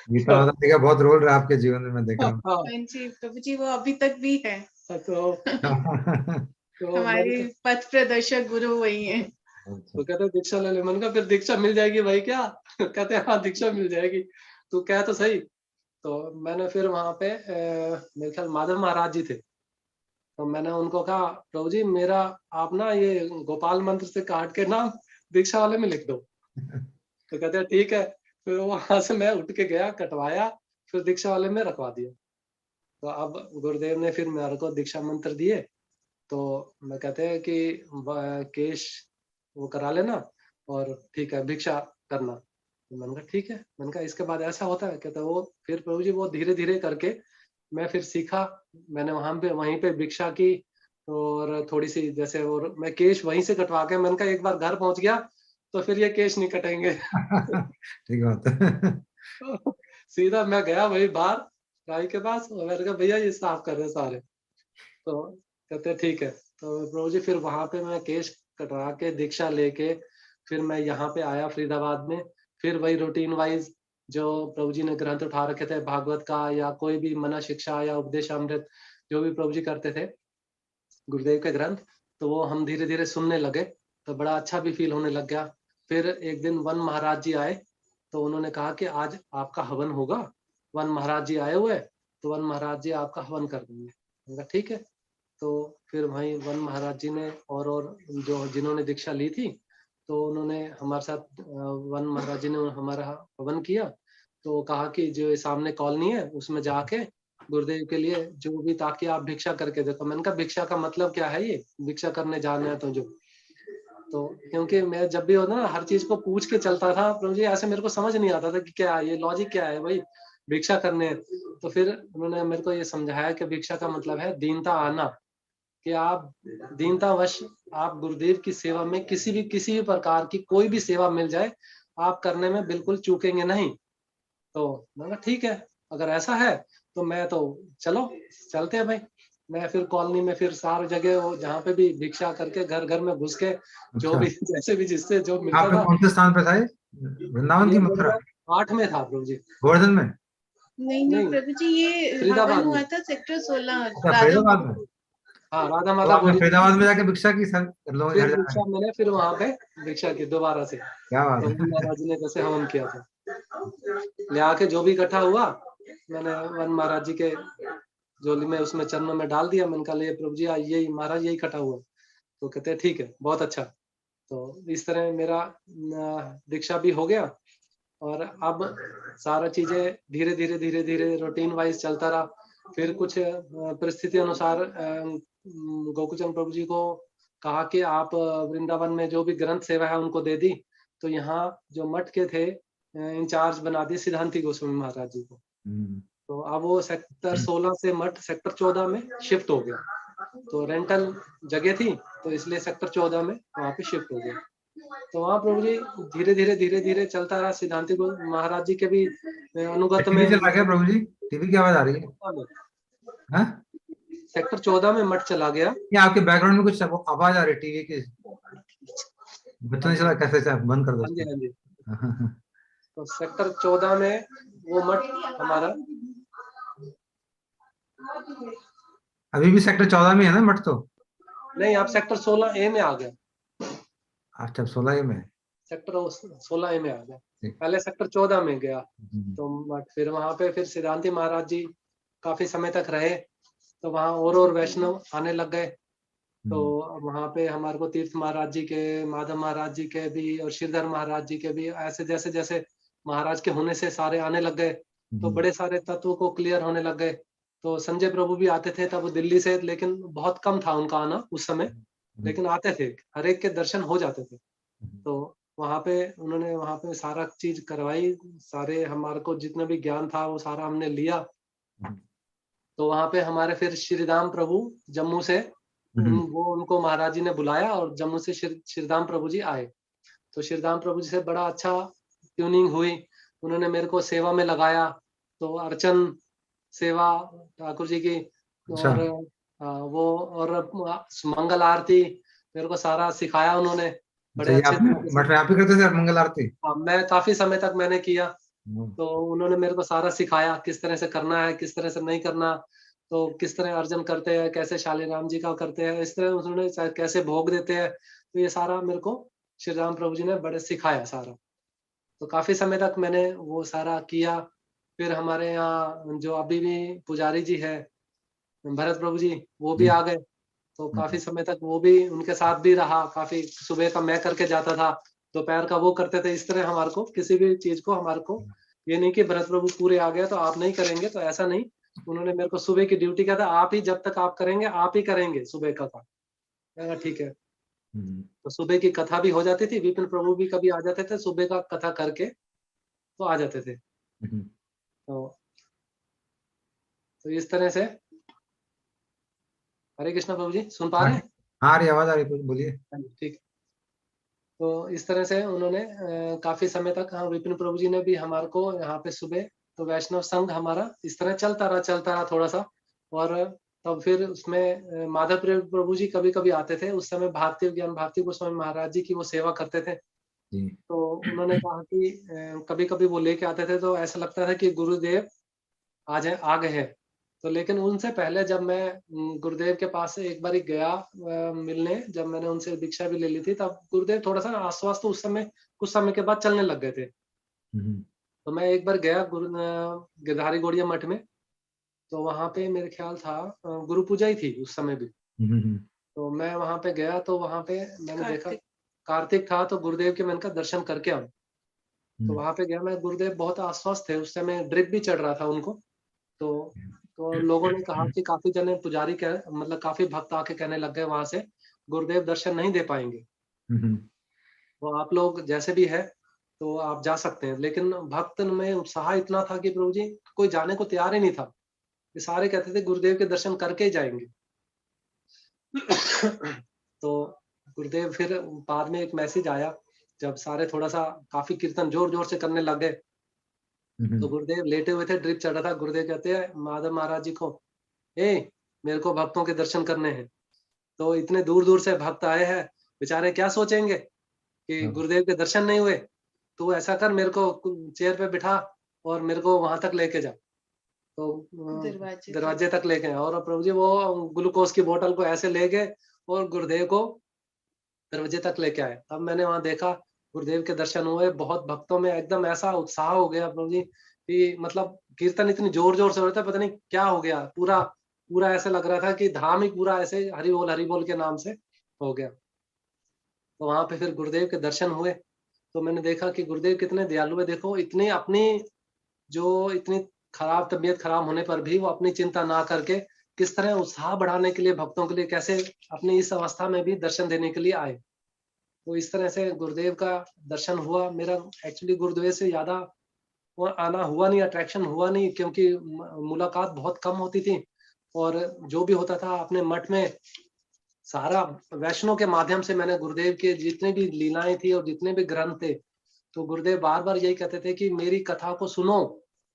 गीता माता जी का बहुत रोल रहा आपके जीवन में, मैं देख रहा हूँ। जी प्रभु जी, वो अभी तक भी है। तो हमारे पथ प्रदर्शक गुरु वही है। तो कहते दीक्षा ले ले। मैंने कहा फिर दीक्षा मिल जाएगी भाई क्या? कहते हाँ दीक्षा मिल जाएगी, तू कह तो सही। तो मैंने फिर वहां पे मेरे ख्याल माधव महाराज जी थे, तो मैंने उनको कहा प्रभु जी मेरा आप ना ये गोपाल मंत्र से काट के ना दीक्षा वाले में लिख दो। तो कहते हैं ठीक है। फिर वहां से मैं उठ के गया, कटवाया, फिर दीक्षा वाले में रखवा दिया। तो अब गुरुदेव ने फिर मेरे को दीक्षा मंत्र दिए, तो मैं कहते हैं कि केश वो करा लेना, और ठीक है भिक्षा करना। तो मैंने कहा ठीक है। मैंने कहा इसके बाद ऐसा होता है? कहते वो फिर प्रभु जी वो धीरे धीरे करके मैं फिर सीखा। मैंने वहीं पे भिक्षा की, और थोड़ी सी जैसे, और मैं केश वहीं से कटवा के, मैंने कहा एक बार घर पहुंच गया तो फिर ये केश नहीं कटेंगे। ठीक बात है। तो सीधा मैं गया वही बाहर गाय के पास, और मैंने कहा भैया ये साफ कर रहे सारे। तो कहते ठीक है। तो प्रभु जी फिर वहां पे मैं केश कटवा के दीक्षा लेके फिर मैं यहाँ पे आया फरीदाबाद में। फिर वही रूटीन वाइज जो प्रभु जी ने ग्रंथ उठा रखे थे भागवत का, या कोई भी मना शिक्षा या उपदेशामृत, जो भी प्रभु जी करते थे गुरुदेव के ग्रंथ, तो वो हम धीरे धीरे सुनने लगे, तो बड़ा अच्छा भी फील होने लग गया। फिर एक दिन वन महाराज जी आए, तो उन्होंने कहा कि आज आपका हवन होगा, वन महाराज जी आए हुए, तो वन महाराज जी आपका हवन कर देंगे। मैंने कहा ठीक है। तो फिर वहीं वन महाराज जी ने और जो जिन्होंने दीक्षा ली थी, तो उन्होंने हमारे साथ वन महाराज जी ने हमारा हवन किया। तो कहा कि जो सामने कॉलोनी है उसमें जाके गुरुदेव के लिए जो भी, ताकि आप भिक्षा करके देखो। मैंने कहा भिक्षा का मतलब क्या है? ये भिक्षा करने जाना है तो जो, तो क्योंकि मैं जब भी होता ना हर चीज को पूछ के चलता था प्रभु जी, ऐसे मेरे को समझ नहीं आता था कि क्या ये लॉजिक क्या है भाई, भिक्षा करने है। तो फिर उन्होंने मेरे को ये समझाया कि भिक्षा का मतलब है दीनता आना, कि आप दीनतावश आप गुरुदेव की सेवा में किसी भी प्रकार की कोई भी सेवा मिल जाए, आप करने में बिल्कुल चूकेंगे नहीं। तो मैंने कहा ठीक है, अगर ऐसा है तो मैं तो चलो चलते हैं भाई। मैं फिर कॉलोनी में फिर सारी जगह वो जहाँ पे भी भिक्षा करके घर घर में घुस के जो भी जैसे भी जिससे जो मिलता आपने था। कौन से स्थान पे था? वृंदावन की मथुरा? 8 में था प्रभु जी, गोवर्धन में? नहीं नहीं नहीं, प्रभु जी, ये फरीदाबाद हवन में। हुआ था सेक्टर 16 अच्छा, राधा फरीदाबाद में। हाँ, राधा तो माता आपने गौरी। फरीदाबाद में जाके भिक्षा की सब लोगों के फिर घर जाके? भिक्षा मैंने फिर वहां पे भिक्षा की दोबारा से। क्या बात तो है। वन महाराज जी ने जैसे हवन किया था, ले आके जो भी इकट्ठा हुआ मैंने वन महाराज जी के झोली में उसमें चरणों में डाल दिया। मैंने कहा ये प्रभु जी यही महाराज यही इकट्ठा हुआ। तो कहते हैं ठीक है, बहुत अच्छा। तो इस तरह मेरा दीक्षा भी हो गया और अब सारा चीजें धीरे धीरे धीरे धीरे रूटीन वाइज चलता रहा। फिर कुछ परिस्थिति अनुसार गोकुलचंद प्रभु जी को कहा कि आप वृंदावन में जो भी ग्रंथ सेवा है उनको दे दी। तो यहाँ जो मठ के थे इंचार्ज बना दिए सिद्धांति गोस्वामी महाराज जी को। तो अब वो सेक्टर 16 से मठ सेक्टर 14 में शिफ्ट हो गया। तो रेंटल जगह थी तो इसलिए सेक्टर 14 में वहाँ पे शिफ्ट हो गया। तो वहाँ प्रभु जी धीरे धीरे चलता रहा। सिद्धांति महाराज जी के भी अनुगत टीवी में चला गया प्रभु जी? टीवी की आवाज आ रही है? हाँ? सेक्टर 14 में मठ चला गया। ये आपके बैकग्राउंड में कुछ आवाज आ रही है टीवी की? बच्चों ने चला कैसे बंद कर दो हाँ जी, उसको। हाँ जी। तो सेक्टर 14 में वो मठ हमारा। अभी भी सेक्टर 14 में है ना मठ तो? नहीं, आप सेक्टर 16A में आ गए। अच्छा, 16 में। सेक्टर 16A में आ गया। पहले सेक्टर 14 में गया तो मठ। फिर वहां पे फिर सिद्धांति महाराज जी काफी समय तक रहे। तो वहाँ और वैष्णव आने लग गए। तो वहां पे हमारे को तीर्थ महाराज जी के, माधव महाराज जी के भी और श्रीधर महाराज जी के भी ऐसे जैसे जैसे महाराज के होने से सारे आने लग गए। तो बड़े सारे तत्व को क्लियर होने लग गए। तो संजय प्रभु भी आते थे तब दिल्ली से, लेकिन बहुत कम था उनका आना उस समय, लेकिन आते थे, हर एक के दर्शन हो जाते थे। तो वहां पे उन्होंने वहां पे सारा चीज करवाई। सारे हमारे को जितना भी ज्ञान था वो सारा हमने लिया। तो वहां पे हमारे फिर श्रीराम प्रभु जम्मू से उनको महाराज जी ने बुलाया और जम्मू से श्रीराम प्रभु जी आए। तो श्रीराम प्रभु जी से बड़ा अच्छा ट्यूनिंग हुई। उन्होंने मेरे को सेवा में लगाया। तो अर्चन सेवा ठाकुर जी की और वो और मंगल आरती मेरे को सारा सिखाया उन्होंने बड़े अच्छे तरीके से। मठ में आप ही करते थे मंगल आरती? मैं काफी समय तक मैंने किया। तो उन्होंने मेरे को सारा सिखाया किस तरह से करना है, किस तरह से नहीं करना। तो किस तरह अर्जन करते हैं, कैसे शालीराम जी का करते हैं, इस तरह उन्होंने कैसे भोग देते हैं। तो ये सारा मेरे को श्री राम प्रभु जी ने बड़े सिखाया सारा। तो काफी समय तक मैंने वो सारा किया। फिर हमारे यहाँ जो अभी भी पुजारी जी है भरत प्रभु जी, वो भी आ गए। तो काफी समय तक वो भी उनके साथ भी रहा। काफी सुबह का मैं करके जाता था, दोपहर का वो करते थे। इस तरह हमारे को किसी भी चीज को हमारे को ये नहीं कि भरत प्रभु पूरे आ गए तो आप नहीं करेंगे, तो ऐसा नहीं। उन्होंने मेरे को सुबह की ड्यूटी कहा था, आप ही जब तक आप करेंगे आप ही करेंगे सुबह का काम। मैंने कहा ठीक है। तो सुबह की कथा भी हो जाती थी। विपिन प्रभु भी कभी आ जाते थे सुबह का कथा करके, तो आ जाते थे। तो इस तरह से हरे कृष्ण प्रभु जी सुन पा रहे हैं? हाँ, रही आवाज आ रही, बोलिए। ठीक। तो इस तरह से उन्होंने काफी समय तक विपिन प्रभु जी ने भी हमारे को यहाँ पे सुबह तो वैष्णव संघ हमारा इस तरह चलता रहा थोड़ा सा। और तब फिर उसमें माधव प्रभु जी कभी कभी आते थे। उस समय भारतीय ज्ञान भारती गोस्वामी महाराज जी की वो सेवा करते थे। तो उन्होंने कहा कि कभी कभी वो लेके आते थे तो ऐसा लगता था कि गुरुदेव आ गए हैं। तो लेकिन उनसे पहले जब मैं गुरुदेव के पास से एक बार गया मिलने, जब मैंने उनसे दीक्षा भी ले ली थी, तब गुरुदेव थोड़ा सा आश्वास तो उस समय कुछ समय के बाद चलने लग गए थे। तो मैं एक बार गया गिरधारी गौड़िया मठ में। तो वहां पे मेरे ख्याल था गुरु पूजा ही थी उस समय भी। तो मैं वहां पे गया तो वहां पे मैंने देखा कार्तिक था। तो गुरुदेव के मैंने कहा दर्शन करके आऊं। तो वहां पे गया मैं, गुरुदेव बहुत आश्वस्त थे उस समय, ड्रिप भी चढ़ रहा था उनको। तो लोगों ने कहा कि काफी जने पुजारी मतलब काफी भक्त आके कहने लग गए वहां से गुरुदेव दर्शन नहीं दे पाएंगे। तो आप लोग जैसे भी है तो आप जा सकते हैं। लेकिन भक्त में उत्साह इतना था कि प्रभु जी कोई जाने को तैयार ही नहीं था। ये सारे कहते थे गुरुदेव के दर्शन करके ही जाएंगे। तो गुरुदेव फिर बाद में एक मैसेज आया जब सारे थोड़ा सा काफी कीर्तन जोर जोर से करने लग गए। तो गुरुदेव लेटे हुए थे, ड्रिप चढ़ रहा था। गुरुदेव कहते हैं माधव महाराज जी को, मेरे को भक्तों के दर्शन करने हैं। तो इतने दूर दूर से भक्त आए हैं, बेचारे क्या सोचेंगे कि गुरुदेव के दर्शन नहीं हुए। तो ऐसा कर, मेरे को चेयर पे बिठा और मेरे को वहां तक लेके जा। तो दरवाजे दरवाजे तक लेके आए और प्रभु जी वो ग्लूकोज की बोतल को ऐसे ले गए और गुरुदेव को दरवाजे तक लेके आए। तब मैंने वहां देखा, गुरुदेव के दर्शन हुए। बहुत भक्तों में एकदम ऐसा उत्साह हो गया प्रभु जी कि मतलब कीर्तन इतनी जोर जोर से हो रहा था, पता नहीं क्या हो गया। पूरा पूरा ऐसे लग रहा था कि धाम ही पूरा ऐसे हरि बोल के नाम से हो गया। तो वहां पे फिर गुरुदेव के दर्शन हुए, तो मैंने देखा कि गुरुदेव कितने दयालु है। देखो इतनी अपनी जो इतनी खराब तबीयत खराब होने पर भी वो अपनी चिंता ना करके किस तरह उत्साह बढ़ाने के लिए भक्तों के लिए कैसे अपनी इस अवस्था में भी दर्शन देने के लिए आए। तो इस तरह से गुरुदेव का दर्शन हुआ। मेरा एक्चुअली गुरुदेव से ज्यादा वो आना हुआ नहीं, अट्रैक्शन हुआ नहीं, क्योंकि मुलाकात बहुत कम होती थी और जो भी होता था अपने मठ में सारा वैष्णव के माध्यम से मैंने गुरुदेव के जितने भी लीलाएं थी और जितने भी ग्रंथ थे, तो गुरुदेव बार बार यही कहते थे कि मेरी कथा को सुनो,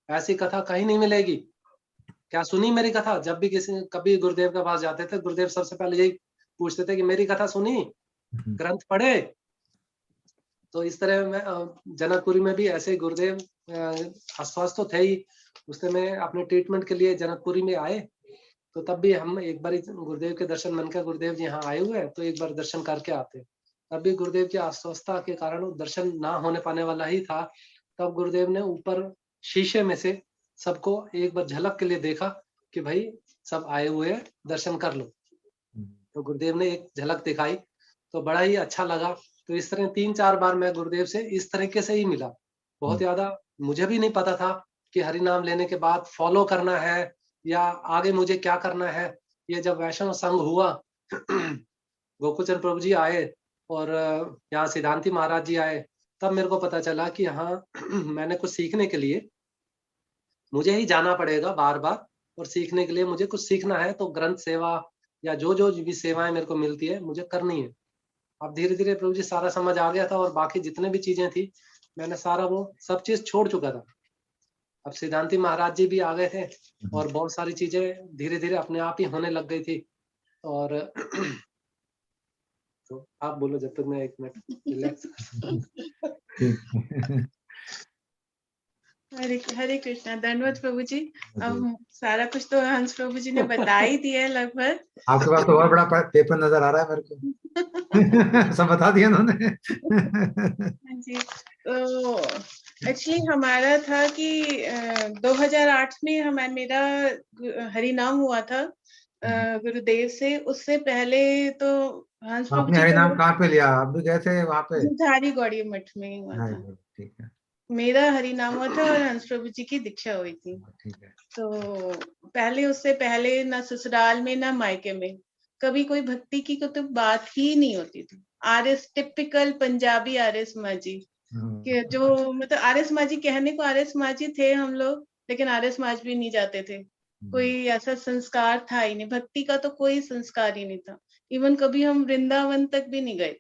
ऐसी कथा कहीं नहीं मिलेगी। क्या सुनी मेरी कथा? जब भी किसी कभी गुरुदेव के पास जाते थे, गुरुदेव सबसे पहले यही पूछते थे कि मेरी कथा सुनी, ग्रंथ पढ़े। तो इस तरह मैं जनकपुरी में भी ऐसे गुरुदेव अस्वस्थ तो थे ही, उस समय अपने ट्रीटमेंट के लिए जनकपुरी में आए, तो तब भी हम एक बार गुरुदेव के दर्शन मन कर गुरुदेव जी यहाँ आए हुए हैं तो एक बार दर्शन करके आते। तब भी गुरुदेव की अस्वस्थता के कारण वो दर्शन ना होने पाने वाला ही था। तब गुरुदेव ने ऊपर शीशे में से सबको एक बार झलक के लिए देखा कि भाई सब आए हुए हैं, दर्शन कर लो। तो गुरुदेव ने एक झलक दिखाई तो बड़ा ही अच्छा लगा। तो इस तरह 3-4 बार मैं गुरुदेव से इस तरीके से ही मिला। बहुत ज्यादा मुझे भी नहीं पता था कि हरि नाम लेने के बाद फॉलो करना है या आगे मुझे क्या करना है। ये जब वैष्णव संघ हुआ गोकुलचंद प्रभु जी आए और यहाँ सिद्धांति महाराज जी आए, तब मेरे को पता चला कि हाँ मैंने कुछ सीखने के लिए मुझे ही जाना पड़ेगा बार बार, और सीखने के लिए मुझे कुछ सीखना है तो ग्रंथ सेवा या जो जो भी सेवाएं मेरे को मिलती है मुझे करनी है। अब धीरे धीरे प्रभु जी सारा समझ आ गया था और बाकी जितने भी चीजें थी मैंने सारा वो सब चीज छोड़ चुका था। अब सिद्धांति महाराज जी भी आ गए थे और बहुत सारी चीजें धीरे धीरे अपने आप ही होने लग गई थी। और तो आप बोलो जब तक मैं 1 मिनट रिलैक्स। हरे कृष्णा। धन्यवाद प्रभु जी। अब सारा कुछ तो हंस प्रभु जी ने बता ही दिया है लगभग। आपके पास तो और बड़ा पेपर नजर आ रहा है मेरे को। सब बता दिया उन्होंने। हाँ जी। तो एक्चुअली हमारा था कि 2008 में मेरा हरि नाम हुआ था गुरुदेव से। उससे पहले तो हंस प्रभु आपने जी हरि का नाम कहाँ पे लिया? आप भी गए थे वहां पे? धारी गौड़ी मठ में ही हुआ हाँ, था। ठीक है, मेरा हरि नाम हुआ था और हंस प्रभु जी की दीक्षा हुई थी। ठीक है। तो पहले उससे पहले ना ससुराल में ना मायके में कभी कोई भक्ति की तो बात ही नहीं होती थी। आर्यस टिपिकल पंजाबी आर्य समाजी कि जो मतलब आर्य समाजी कहने को आर्य समाजी थे हम लोग, लेकिन आर्य समाज भी नहीं जाते थे। कोई ऐसा संस्कार था ही नहीं, भक्ति का तो कोई संस्कार ही नहीं था। इवन कभी हम वृंदावन तक भी नहीं गए,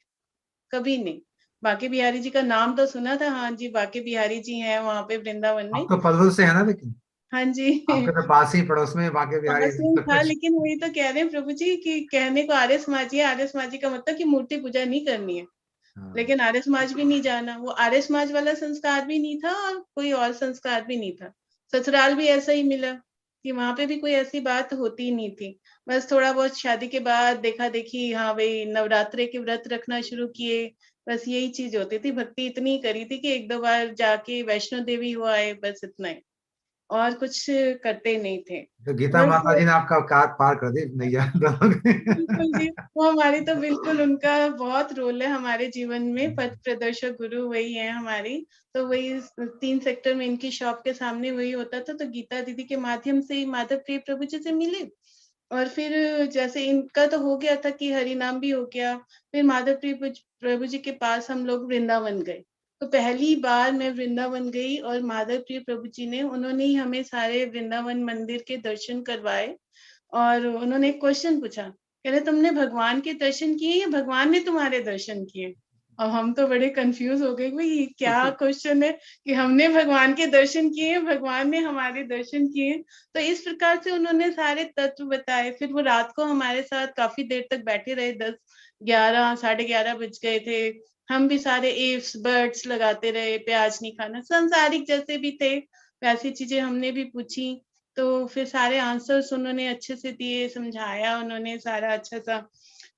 कभी नहीं। बांके बिहारी जी का नाम तो सुना था, हाँ जी बांके बिहारी जी हैं वहां पे वृंदावन में। आप तो पल्लू से है ना, लेकिन हाँ जी। आपके तो पास ही पड़ोस में बांके बिहारी पास में सब था, कुछ। लेकिन वही तो कह रहे हैं प्रभु जी कि कहने को आर्य समाजी है। आर्य समाजी का मतलब कि मूर्ति पूजा नहीं करनी है, लेकिन आर्य समाज भी नहीं जाना। वो आर्य समाज वाला संस्कार भी नहीं था और कोई और संस्कार भी नहीं था। ससुराल भी ऐसा ही मिला कि वहां पे भी कोई ऐसी बात होती ही नहीं थी। बस थोड़ा बहुत शादी के बाद देखा देखी, हाँ भाई नवरात्रे के व्रत रखना शुरू किए, बस यही चीज होती थी। भक्ति इतनी करी थी कि 1-2 बार जाके वैष्णो देवी हुआ है, बस इतना ही, और कुछ करते नहीं थे। तो गीता बस माता जी ने आपका कार पार कर दी नैया। बिल्कुल जी, वो हमारी तो बिल्कुल उनका बहुत रोल है हमारे जीवन में। पथ प्रदर्शक गुरु वही है हमारी। तो वही 3 सेक्टर में इनकी शॉप के सामने वही होता था। तो गीता दीदी के माध्यम से ही माधव प्रिय प्रभु जी से मिले, और फिर जैसे इनका तो हो गया था कि हरि नाम भी हो गया, फिर माधव प्रिय प्रभु जी के पास हम लोग वृंदावन गए। तो पहली बार मैं वृंदावन गई और माधव प्रिय प्रभु जी ने उन्होंने ही हमें सारे वृंदावन मंदिर के दर्शन करवाए। और उन्होंने एक क्वेश्चन पूछा, कह रहे तुमने भगवान के दर्शन किए या भगवान ने तुम्हारे दर्शन किए? और हम तो बड़े कंफ्यूज हो गए, भाई ये क्या क्वेश्चन है कि हमने भगवान के दर्शन किए, भगवान ने हमारे दर्शन किए। तो इस प्रकार से उन्होंने सारे तत्व बताए। फिर वो रात को हमारे साथ काफी देर तक बैठे रहे, 10-11 11:30 बज गए थे। हम भी सारे इफ्स बर्ड्स लगाते रहे, प्याज नहीं खाना, संसारिक जैसे भी थे वैसी चीजें हमने भी पूछी। तो फिर सारे आंसर्स उन्होंने अच्छे से दिए, समझाया उन्होंने सारा अच्छा सा,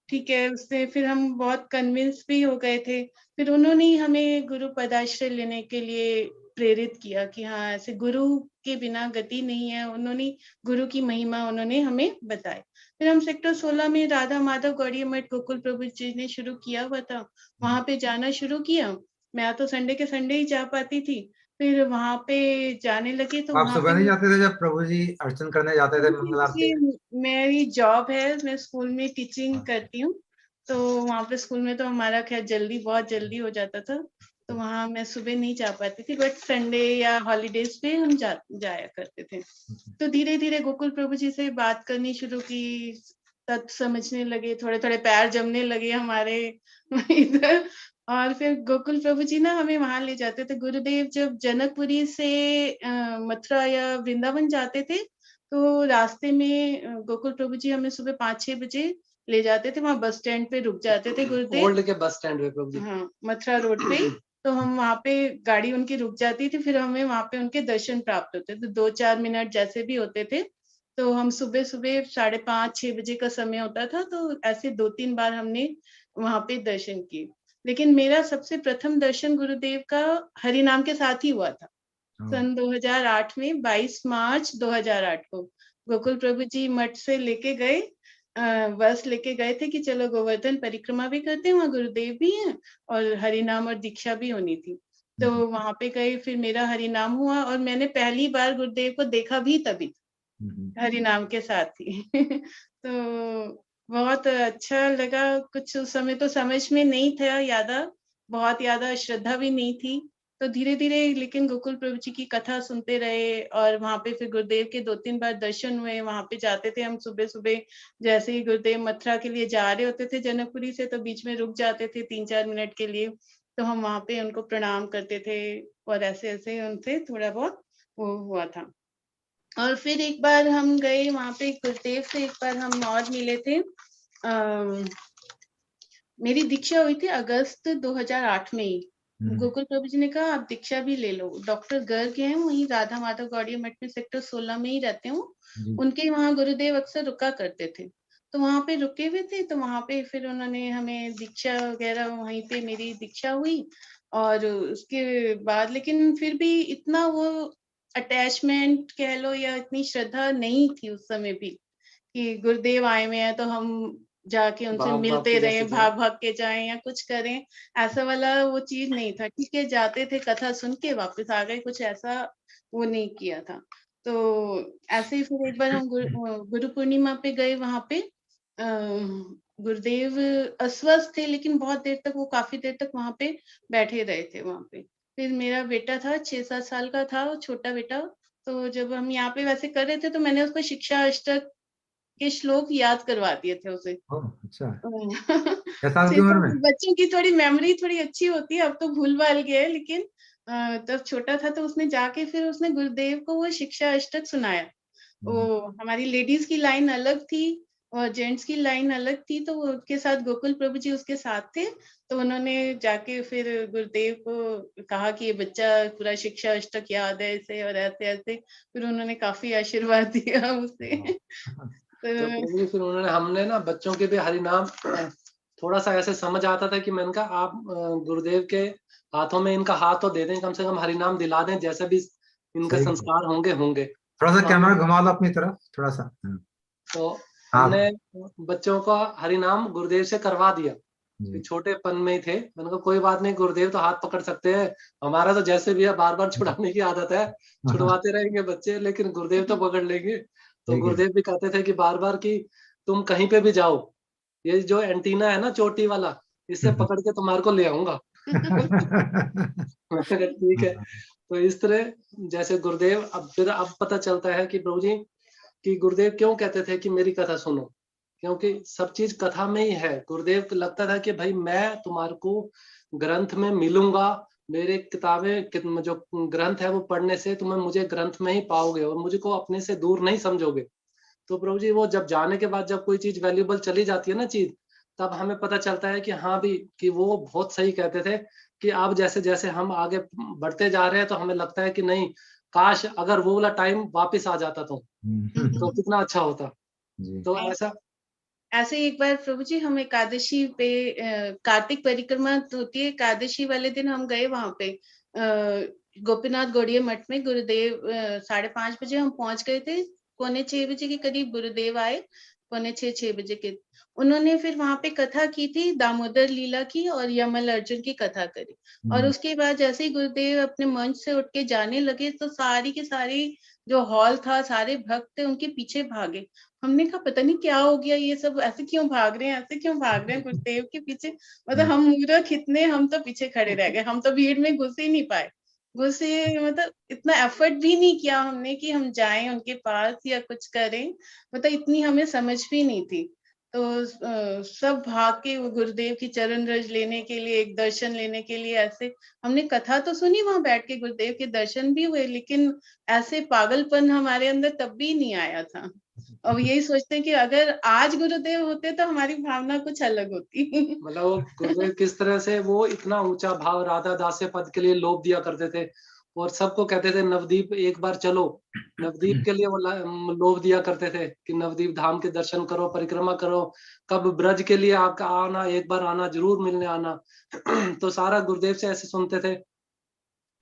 ठीक है। उससे फिर हम बहुत कन्विंस भी हो गए थे। फिर उन्होंने ही हमें गुरु पदाश्रय लेने के लिए प्रेरित किया कि हाँ, ऐसे गुरु के बिना गति नहीं है। उन्होंने गुरु की महिमा उन्होंने हमें बताई। फिर हम सेक्टर 16 में राधा माधव गौड़िया मठ गोकुल प्रभु जी ने शुरू किया हुआ था, वहां पे जाना शुरू किया। मैं तो संडे के संडे ही जा पाती थी। फिर वहां पे जाने लगे तो आप वहां सुबह पे नहीं जाते थे जब प्रभु जी अर्चन करने जाते थे मंगल आरती में? मेरी जॉब है, मैं स्कूल में टीचिंग अच्छा। करती हूँ। तो वहाँ पे स्कूल में तो हमारा खैर जल्दी, बहुत जल्दी हो जाता था, तो वहाँ मैं सुबह नहीं जा पाती थी, बट संडे या हॉलीडेज पे हम जाया करते थे। तो धीरे धीरे गोकुल प्रभु जी से बात करनी शुरू की, तत्व समझने लगे, थोड़े थोड़े पैर जमने लगे हमारे इधर। और फिर गोकुल प्रभु जी ना हमें वहां ले जाते थे। गुरुदेव जब जनकपुरी से मथुरा या वृंदावन जाते थे, तो रास्ते में गोकुल प्रभु जी हमें सुबह 5-6 बजे ले जाते थे। वहां बस स्टैंड पे रुक जाते थे गुरुदेव, ओल्ड के बस स्टैंड पे प्रभु जी। हाँ, मथुरा रोड पे। तो हम वहां पे गाड़ी उनकी रुक जाती थी, फिर हमें वहां पे उनके दर्शन प्राप्त होते थे, 2-4 मिनट जैसे भी होते थे। तो हम सुबह सुबह 5:30-6 बजे का समय होता था, तो ऐसे 2-3 बार हमने वहां पे दर्शन किए। लेकिन मेरा सबसे प्रथम दर्शन गुरुदेव का हरि नाम के साथ ही हुआ था, सन 2008 में, 22 मार्च 2008 को गोकुल प्रभु जी मठ से लेके गए, बस लेके गए थे कि चलो गोवर्धन परिक्रमा भी करते हैं, वहाँ गुरुदेव भी हैं और हरि नाम और दीक्षा भी होनी थी। तो वहां पे गए, फिर मेरा हरि नाम हुआ और मैंने पहली बार गुरुदेव को देखा भी तभी, हरि नाम के साथ ही। तो बहुत अच्छा लगा। कुछ उस समय तो समझ में नहीं था ज्यादा, बहुत ज्यादा श्रद्धा भी नहीं थी। तो धीरे धीरे लेकिन गोकुल प्रभु जी की कथा सुनते रहे और वहां पे फिर गुरुदेव के 2-3 बार दर्शन हुए। वहां पे जाते थे हम सुबह सुबह, जैसे ही गुरुदेव मथुरा के लिए जा रहे होते थे जनकपुरी से, तो बीच में रुक जाते थे 3-4 मिनट के लिए। तो हम वहां पे उनको प्रणाम करते थे और ऐसे ऐसे उनसे थोड़ा बहुत वो हुआ था। और फिर एक बार हम गए वहां पे गुरुदेव से, एक बार हम और मिले थे। मेरी दीक्षा हुई थी अगस्त 2008 में ही। गोकुल प्रभु जी ने कहा आप दीक्षा भी ले लो। डॉक्टर गर्ग हैं, वहीं राधा माधव गौड़िया मठ में सेक्टर 16 में ही रहते हूँ, उनके वहां गुरुदेव अक्सर रुका करते थे। तो वहां पे रुके हुए थे, तो वहां पे फिर उन्होंने हमें दीक्षा वगैरह, वहीं पे मेरी दीक्षा हुई। और उसके बाद लेकिन फिर भी इतना वो अटैचमेंट कह लो या इतनी श्रद्धा नहीं थी उस समय भी, कि गुरुदेव आए हुए हैं तो हम जाके उनसे मिलते रहे, भाग भाग के जाएं या कुछ करें, ऐसा वाला वो चीज नहीं था। ठीक है, जाते थे, कथा सुन के वापस आ गए, कुछ ऐसा वो नहीं किया था। तो ऐसे ही फिर एक बार हम गुरु पूर्णिमा पे गए, वहां पे गुरुदेव अस्वस्थ थे, लेकिन बहुत देर तक, वो काफी देर तक वहां पे बैठे रहे थे वहां पे। फिर मेरा बेटा था, 6-7 साल का था, छोटा बेटा। तो जब हम यहाँ पे वैसे कर रहे थे, तो मैंने उसको शिक्षा अष्टक के श्लोक याद करवा दिए थे उसे। अच्छा। 6 साल की 6 उम्र साल में? बच्चों की थोड़ी मेमोरी थोड़ी अच्छी होती है, अब तो भूल भाल गया है, लेकिन तब छोटा था तो उसने जाके फिर उसने गुरुदेव को वो शिक्षा अष्टक सुनाया। वो हमारी लेडीज की लाइन अलग थी और जेंट्स की लाइन अलग थी, तो उसके साथ गोकुल प्रभु जी उसके साथ थे। तो उन्होंने जाके फिर गुरुदेव को कहा कि ये बच्चा पूरा शिक्षा अष्टक याद है इसे, और ऐसे ऐसे फिर उन्होंने काफी आशीर्वाद दिया उसे। तो प्रभु जी फिर उन्होंने, हमने ना बच्चों के भी हरि नाम थोड़ा सा ऐसे समझ आता था कि मैंने कहा आप गुरुदेव के हाथों में इनका हाथ तो दे दें, कम से कम हरि नाम दिला दें, जैसे भी इनके संस्कार होंगे। थोड़ा सा तो कैमरा घुमा लो अपनी तरफ थोड़ा सा। तो हमने बच्चों का हरि नाम गुरुदेव से करवा दिया। छोटेपन में ही थे, मैंने कहा कोई बात नहीं, गुरुदेव तो हाथ पकड़ सकते हैं, हमारा तो जैसे भी है बार बार छुड़ाने की आदत है, छुड़वाते रहेंगे बच्चे, लेकिन गुरुदेव तो पकड़ लेंगे। तो गुरुदेव भी कहते थे कि बार बार कि तुम कहीं पे भी जाओ, ये जो एंटीना है ना चोटी वाला, इससे पकड़ के तुम्हारे को ले आऊंगा। ठीक है। तो इस तरह जैसे गुरुदेव, अब फिर अब पता चलता है कि प्रभु जी कि गुरुदेव क्यों कहते थे कि मेरी कथा सुनो, क्योंकि सब चीज कथा में ही है। गुरुदेव को लगता था कि भाई मैं तुम्हारे को ग्रंथ में मिलूंगा, मेरे किताबें जो ग्रंथ है वो पढ़ने से तुम्हें मुझे ग्रंथ में ही पाओगे और मुझे को अपने से दूर नहीं समझोगे। तो प्रभु जी वो जब जाने के बाद जब कोई चीज वैल्यूएबल चली जाती है ना चीज, तब हमें पता चलता है कि हाँ भी, कि वो बहुत सही कहते थे कि अब जैसे जैसे हम आगे बढ़ते जा रहे हैं तो हमें लगता है कि नहीं, काश अगर वो वाला टाइम वापस आ जाता तो कितना अच्छा होता। जी। तो ऐसा ऐसे ही एक बार प्रभु जी हम एकादशी पे कार्तिक परिक्रमा होती है, एकादशी वाले दिन हम गए वहां पे गोपीनाथ गौड़िया मठ में। गुरुदेव 5:30 बजे हम पहुंच गए थे, 6:45 बजे के करीब गुरुदेव आए, 6:45 बजे के। उन्होंने फिर वहां पे कथा की थी, दामोदर लीला की और यमल अर्जुन की कथा करी। और उसके बाद जैसे ही गुरुदेव अपने मंच से उठ के जाने लगे तो सारी की सारी जो हॉल था, सारे भक्त थे, उनके पीछे भागे। हमने कहा पता नहीं क्या हो गया, ये सब ऐसे क्यों भाग रहे हैं, ऐसे क्यों भाग रहे हैं गुरुदेव के पीछे। मतलब हम मूर्ख इतने, हम तो पीछे खड़े रह गए, हम तो भीड़ में घुस ही नहीं पाए। घुसे मतलब इतना एफर्ट भी नहीं किया हमने कि हम जाएं उनके पास या कुछ करें, मतलब इतनी हमें समझ भी नहीं थी। तो सब भाग के वो गुरुदेव की चरण रज लेने के लिए, एक दर्शन लेने के लिए, ऐसे हमने कथा तो सुनी वहां बैठ के, गुरुदेव के दर्शन भी हुए, लेकिन ऐसे पागलपन हमारे अंदर तब भी नहीं आया था। अब यही सोचते हैं कि अगर आज गुरुदेव होते तो हमारी भावना कुछ अलग होती। मतलब वो गुरुदेव किस तरह से वो इतना ऊंचा भाव राधा दास्य पद के लिए लोभ दिया करते थे और सबको कहते थे नवदीप एक बार चलो। नवदीप के लिए वो लोभ दिया करते थे कि नवदीप धाम के दर्शन करो, परिक्रमा करो, कब ब्रज के लिए आपका आना, एक बार आना, जरूर मिलने आना। तो सारा गुरुदेव से ऐसे सुनते थे।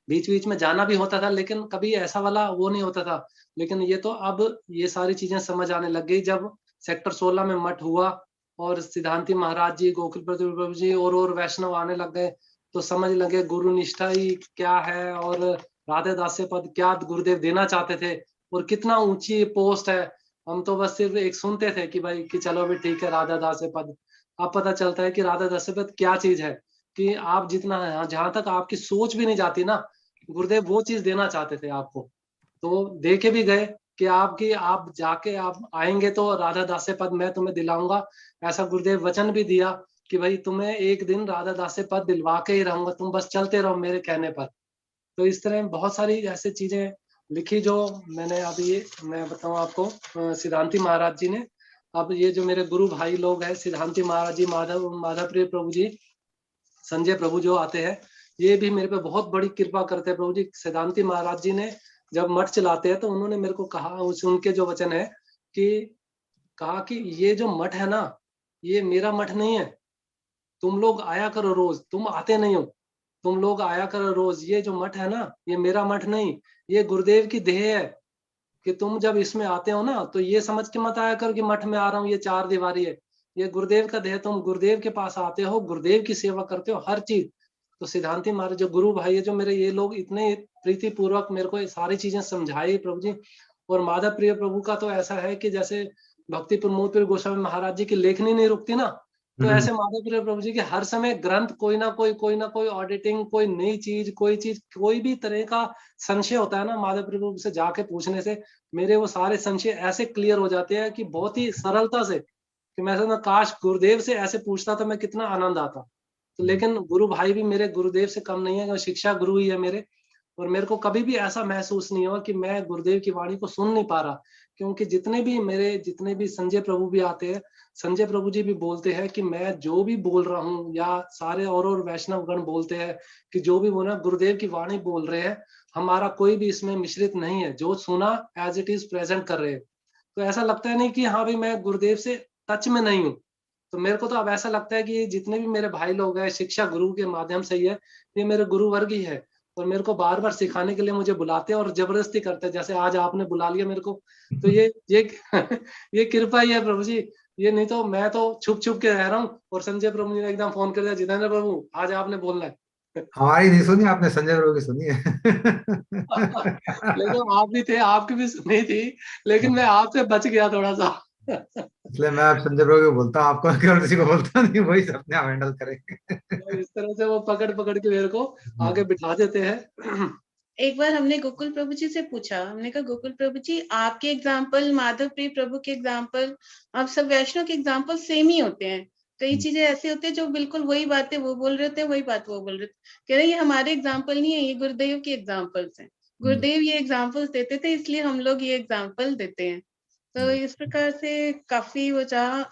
बीच बीच में जाना भी होता था लेकिन कभी ऐसा वाला वो नहीं होता था। लेकिन ये तो अब ये सारी चीजें समझ आने लग गई जब सेक्टर 16 में मठ हुआ और सिद्धांति महाराज जी, गोकुल प्रभु जी और वैष्णव आने लग गए, तो समझ लगे गुरु निष्ठा ही क्या है और राधे दास्य पद क्या गुरुदेव देना चाहते थे और कितना ऊंची पोस्ट है। हम तो बस सिर्फ एक सुनते थे कि भाई कि चलो भी ठीक है राधा दास्य पद। अब पता चलता है कि राधा दास्य पद क्या चीज है, कि आप जितना जहां तक आपकी सोच भी नहीं जाती ना, गुरुदेव वो चीज देना चाहते थे आपको। तो दे के भी गए कि आपकी आप जाके आप आएंगे तो राधा दास्य पद मैं तुम्हें दिलाऊंगा। ऐसा गुरुदेव वचन भी दिया कि भाई तुम्हें एक दिन राधा दास्य पद दिलवा के ही रहूंगा, तुम बस चलते रहो मेरे कहने पर। तो इस तरह बहुत सारी ऐसी चीजें लिखी जो मैंने अभी मैं बताऊं आपको सिद्धांति महाराज जी ने। अब ये जो मेरे गुरु भाई लोग हैं सिद्धांति महाराज जी, माधव प्रिय प्रभु जी, संजय प्रभु जो आते हैं, ये भी मेरे पे बहुत बड़ी कृपा करते हैं प्रभु जी। सिद्धांति महाराज जी ने जब मठ चलाते हैं तो उन्होंने मेरे को कहा, उनके जो वचन है कि कहा कि ये जो मठ है ना, ये मेरा मठ नहीं है, तुम लोग आया करो रोज, तुम आते नहीं हो, तुम लोग आया करो रोज। ये जो मठ है ना, ये मेरा मठ नहीं, ये गुरुदेव की देह है। कि तुम जब इसमें आते हो ना तो ये समझ के मत आया करो कि मठ में आ रहा हूँ, ये चार दीवारी है। ये गुरुदेव का देह, तुम गुरुदेव के पास आते हो, गुरुदेव की सेवा करते हो, हर चीज। तो सिद्धांति महाराज जो गुरु भाई है, जो मेरे ये लोग इतने प्रीति पूर्वक मेरे को ये सारी चीजें समझाई प्रभु जी। और माधव प्रिय प्रभु का तो ऐसा है कि जैसे भक्ति प्रमोद प्रिय गोस्वामी महाराज जी की लेखनी नहीं रुकती ना, तो ऐसे माधव प्रिय प्रभु जी के हर समय ग्रंथ कोई ना कोई ऑडिटिंग, कोई नई चीज, कोई भी तरह का संशय होता है ना, माधव प्रिय प्रभु से जाके पूछने से मेरे वो सारे संशय ऐसे क्लियर हो जाते हैं कि बहुत ही सरलता से, कि मैं समझता काश गुरुदेव से ऐसे पूछता तो मैं कितना आनंद आता। तो लेकिन गुरु भाई भी मेरे गुरुदेव से कम नहीं है, शिक्षा गुरु ही है मेरे। और मेरे को कभी भी ऐसा महसूस नहीं हुआ कि मैं गुरुदेव की वाणी को सुन नहीं पा रहा, क्योंकि जितने भी संजय प्रभु भी आते हैं, संजय प्रभु जी भी बोलते हैं कि मैं जो भी बोल रहा हूँ या सारे और वैष्णव गण बोलते हैं कि जो भी बोला गुरुदेव की वाणी बोल रहे हैं, हमारा कोई भी इसमें मिश्रित नहीं है, जो सुना एज इट इज प्रेजेंट कर रहे हैं। तो ऐसा लगता है नहीं कि हाँ भाई मैं गुरुदेव से टच में नहीं हूँ। तो मेरे को तो अब ऐसा लगता है कि जितने भी मेरे भाई लोग हैं, शिक्षा गुरु के माध्यम से ही है, ये मेरे गुरु वर्ग ही है। और मेरे को बार बार सिखाने के लिए मुझे बुलाते हैं और जबरदस्ती करते हैं, जैसे आज आपने बुला लिया मेरे को। तो ये ये कृपा ही है प्रभु जी। ये नहीं तो मैं तो छुप छुप के रह रहा हूँ और संजय प्रभु जी ने एकदम फोन कर दिया, जितेंद्र प्रभु आज आपने बोलना है। हमारी नहीं सुनी आपने, संजय प्रभु की सुनी है। लेकिन आप भी थे, आपकी भी सुनी थी, लेकिन मैं आपसे बच गया थोड़ा सा। इसलिए मैं अब संजय प्रभु को बोलता हूँ, आपको केवल किसी को बोलता नहीं, वही अपने आप हैंडल करेंगे। तो इस तरह से वो पकड़ पकड़ के मेरे को आगे बिठा देते हैं। एक बार हमने गोकुल प्रभु जी से पूछा, हमने कहा गोकुल प्रभु जी आपके एग्जाम्पल, माधव प्रिय प्रभु के एग्जाम्पल, आप सब वैष्णव के एग्जाम्पल सेम ही होते हैं, कई चीजें ऐसी होती है जो बिल्कुल वही बातें वो बोल रहे थे, वही बात वो बोल रहे थे। कह रहे ये हमारे एग्जाम्पल नहीं है, ये गुरुदेव के एग्जाम्पल्स हैं, गुरुदेव ये एग्जाम्पल्स देते थे इसलिए हम लोग ये एग्जाम्पल देते हैं। तो इस प्रकार से काफी वो चाह।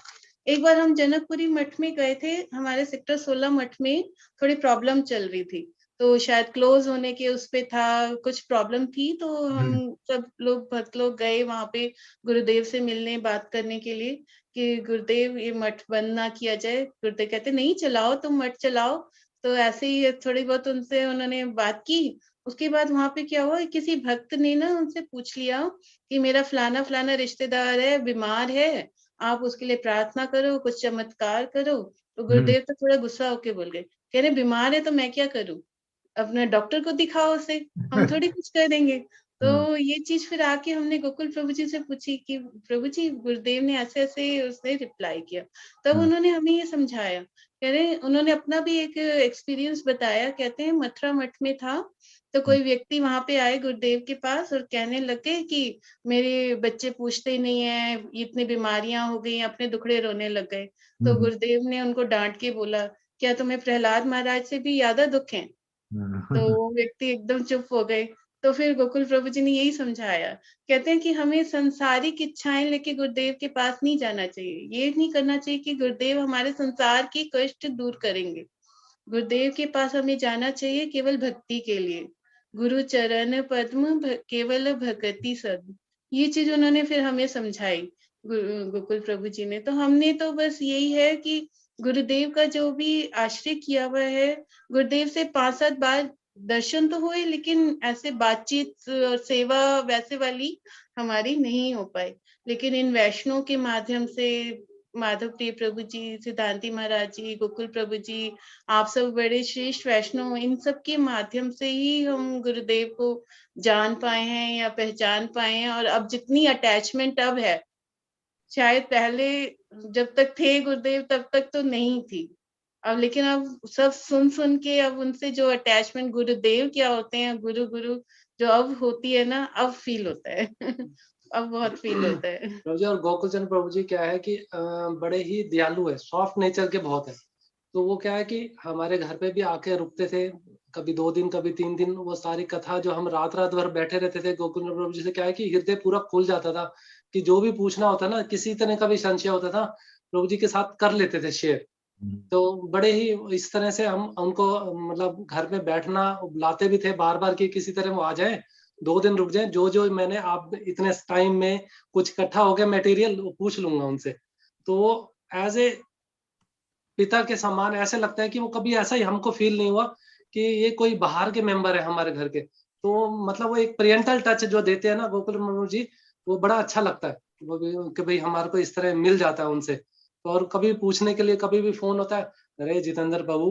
एक बार हम जनकपुरी मठ में गए थे, हमारे सेक्टर 16 मठ में थोड़ी प्रॉब्लम चल रही थी, तो शायद क्लोज होने के उस पे था, कुछ प्रॉब्लम थी, तो हम सब लोग भक्त लोग गए वहां पे गुरुदेव से मिलने, बात करने के लिए कि गुरुदेव ये मठ बंद ना किया जाए। गुरुदेव कहते नहीं, चलाओ, तुम मठ चलाओ। तो ऐसे ही थोड़ी बहुत उनसे उन्होंने बात की। उसके बाद वहां पे क्या हुआ, किसी भक्त ने ना उनसे पूछ लिया कि मेरा फलाना फलाना रिश्तेदार है, बीमार है, आप उसके लिए प्रार्थना करो, कुछ चमत्कार करो। तो गुरुदेव तो थोड़ा गुस्सा होके बोल गए, कह रहे बीमार है तो मैं क्या करूं, अपने डॉक्टर को दिखाओ उसे, हम थोड़ी कुछ कर देंगे। तो ये चीज फिर आके हमने गोकुल प्रभु जी से पूछी कि प्रभु जी, गुरुदेव ने ऐसे ऐसे उसने रिप्लाई किया। तब उन्होंने हमें ये समझाया, कह रहे उन्होंने अपना भी एक एक्सपीरियंस बताया। कहते हैं मथुरा मठ में था, तो कोई व्यक्ति वहां पे आए गुरुदेव के पास और कहने लगे कि मेरे बच्चे पूछते ही नहीं है, इतनी बीमारियां हो गई, अपने दुखड़े रोने लग गए। तो गुरुदेव ने उनको डांट के बोला, क्या तुम्हें प्रहलाद महाराज से भी ज्यादा दुख है? तो वो व्यक्ति एकदम चुप हो गए। तो फिर गोकुल प्रभु जी ने यही समझाया, कहते हैं कि हमें संसारिक इच्छाएं लेके गुरुदेव के पास नहीं जाना चाहिए। ये नहीं करना चाहिए कि गुरुदेव हमारे संसार की कष्ट दूर करेंगे। गुरुदेव के पास हमें जाना चाहिए केवल भक्ति के लिए। गुरु चरण पद्म केवल भगति सद, ये चीज उन्होंने फिर हमें समझाई गोकुल प्रभु जी ने। तो हमने तो बस यही है कि गुरुदेव का जो भी आश्रय किया हुआ है, गुरुदेव से 5-7 बार दर्शन तो हुए, लेकिन ऐसे बातचीत और सेवा वैसे वाली हमारी नहीं हो पाई। लेकिन इन वैष्णव के माध्यम से, माधव प्रिय प्रभु जी, सिद्धांति महाराज जी, गोकुल प्रभु जी, आप सब बड़े श्रेष्ठ वैष्णव, इन सब के माध्यम से ही हम गुरुदेव को जान पाए हैं या पहचान पाए हैं। और अब जितनी अटैचमेंट अब है, शायद पहले जब तक थे गुरुदेव तब तक तो नहीं थी। अब लेकिन अब सब सुन सुन के अब उनसे जो अटैचमेंट, गुरुदेव क्या होते हैं, गुरु गुरु जो अब होती है ना, अब फील होता है। अब बहुत फील होता है। प्रभु जी और गोकुल चंद्र प्रभु जी क्या है कि बड़े ही दयालु है, सॉफ्ट नेचर के बहुत है। तो वो क्या है कि हमारे घर पे भी आके रुकते थे, कभी 2 दिन कभी 3 दिन। वो सारी कथा जो हम रात रात भर बैठे रहते थे गोकुल चंद्र प्रभु जी से, क्या है कि हृदय पूरा खुल जाता था कि जो भी पूछना होता ना, किसी तरह का भी संशय होता था, प्रभु जी के साथ कर लेते थे शेयर। तो बड़े ही इस तरह से हम उनको मतलब घर में बैठना बुलाते भी थे बार बार कि किसी तरह वो आ जाए, 2 दिन रुक जाए, जो जो मैंने आप इतने टाइम में कुछ इकट्ठा हो गया मटेरियल वो पूछ लूंगा उनसे। तो वो एज ए पिता के समान ऐसे लगता है कि वो कभी ऐसा ही हमको फील नहीं हुआ कि ये कोई बाहर के मेंबर है हमारे घर के। तो मतलब वो एक पेरेंटल टच जो देते हैं ना गोकुल मनोज जी, वो बड़ा अच्छा लगता है वो भी कि भाई हमारे को इस तरह मिल जाता है उनसे। तो और कभी पूछने के लिए कभी भी फोन होता है, अरे जितेंद्र बाबू,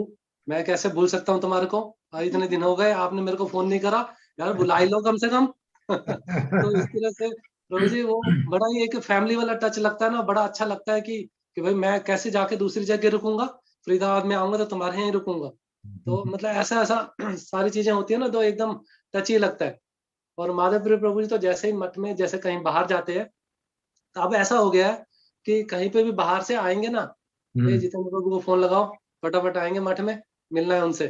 मैं कैसे भूल सकता हूँ तुम्हारे को, इतने दिन हो गए आपने मेरे को फोन नहीं करा, यार बुला ही लो कम से कम। तो इस तरह से प्रभु जी वो बड़ा ही एक फैमिली वाला टच लगता है ना, बड़ा अच्छा लगता है कि भाई मैं कैसे जाके दूसरी जगह रुकूंगा, फरीदाबाद में आऊंगा तो तुम्हारे यहाँ ही रुकूंगा। तो मतलब ऐसा ऐसा सारी चीजें होती है ना, तो एकदम टची लगता है। और माधवपुर प्रभु जी तो जैसे ही मठ में जैसे कहीं बाहर जाते हैं, तो अब ऐसा हो गया है कि कहीं पे भी बाहर से आएंगे ना, ए जितेंद्र प्रभु को फोन लगाओ, फटाफट आएंगे मठ में, मिलना है उनसे।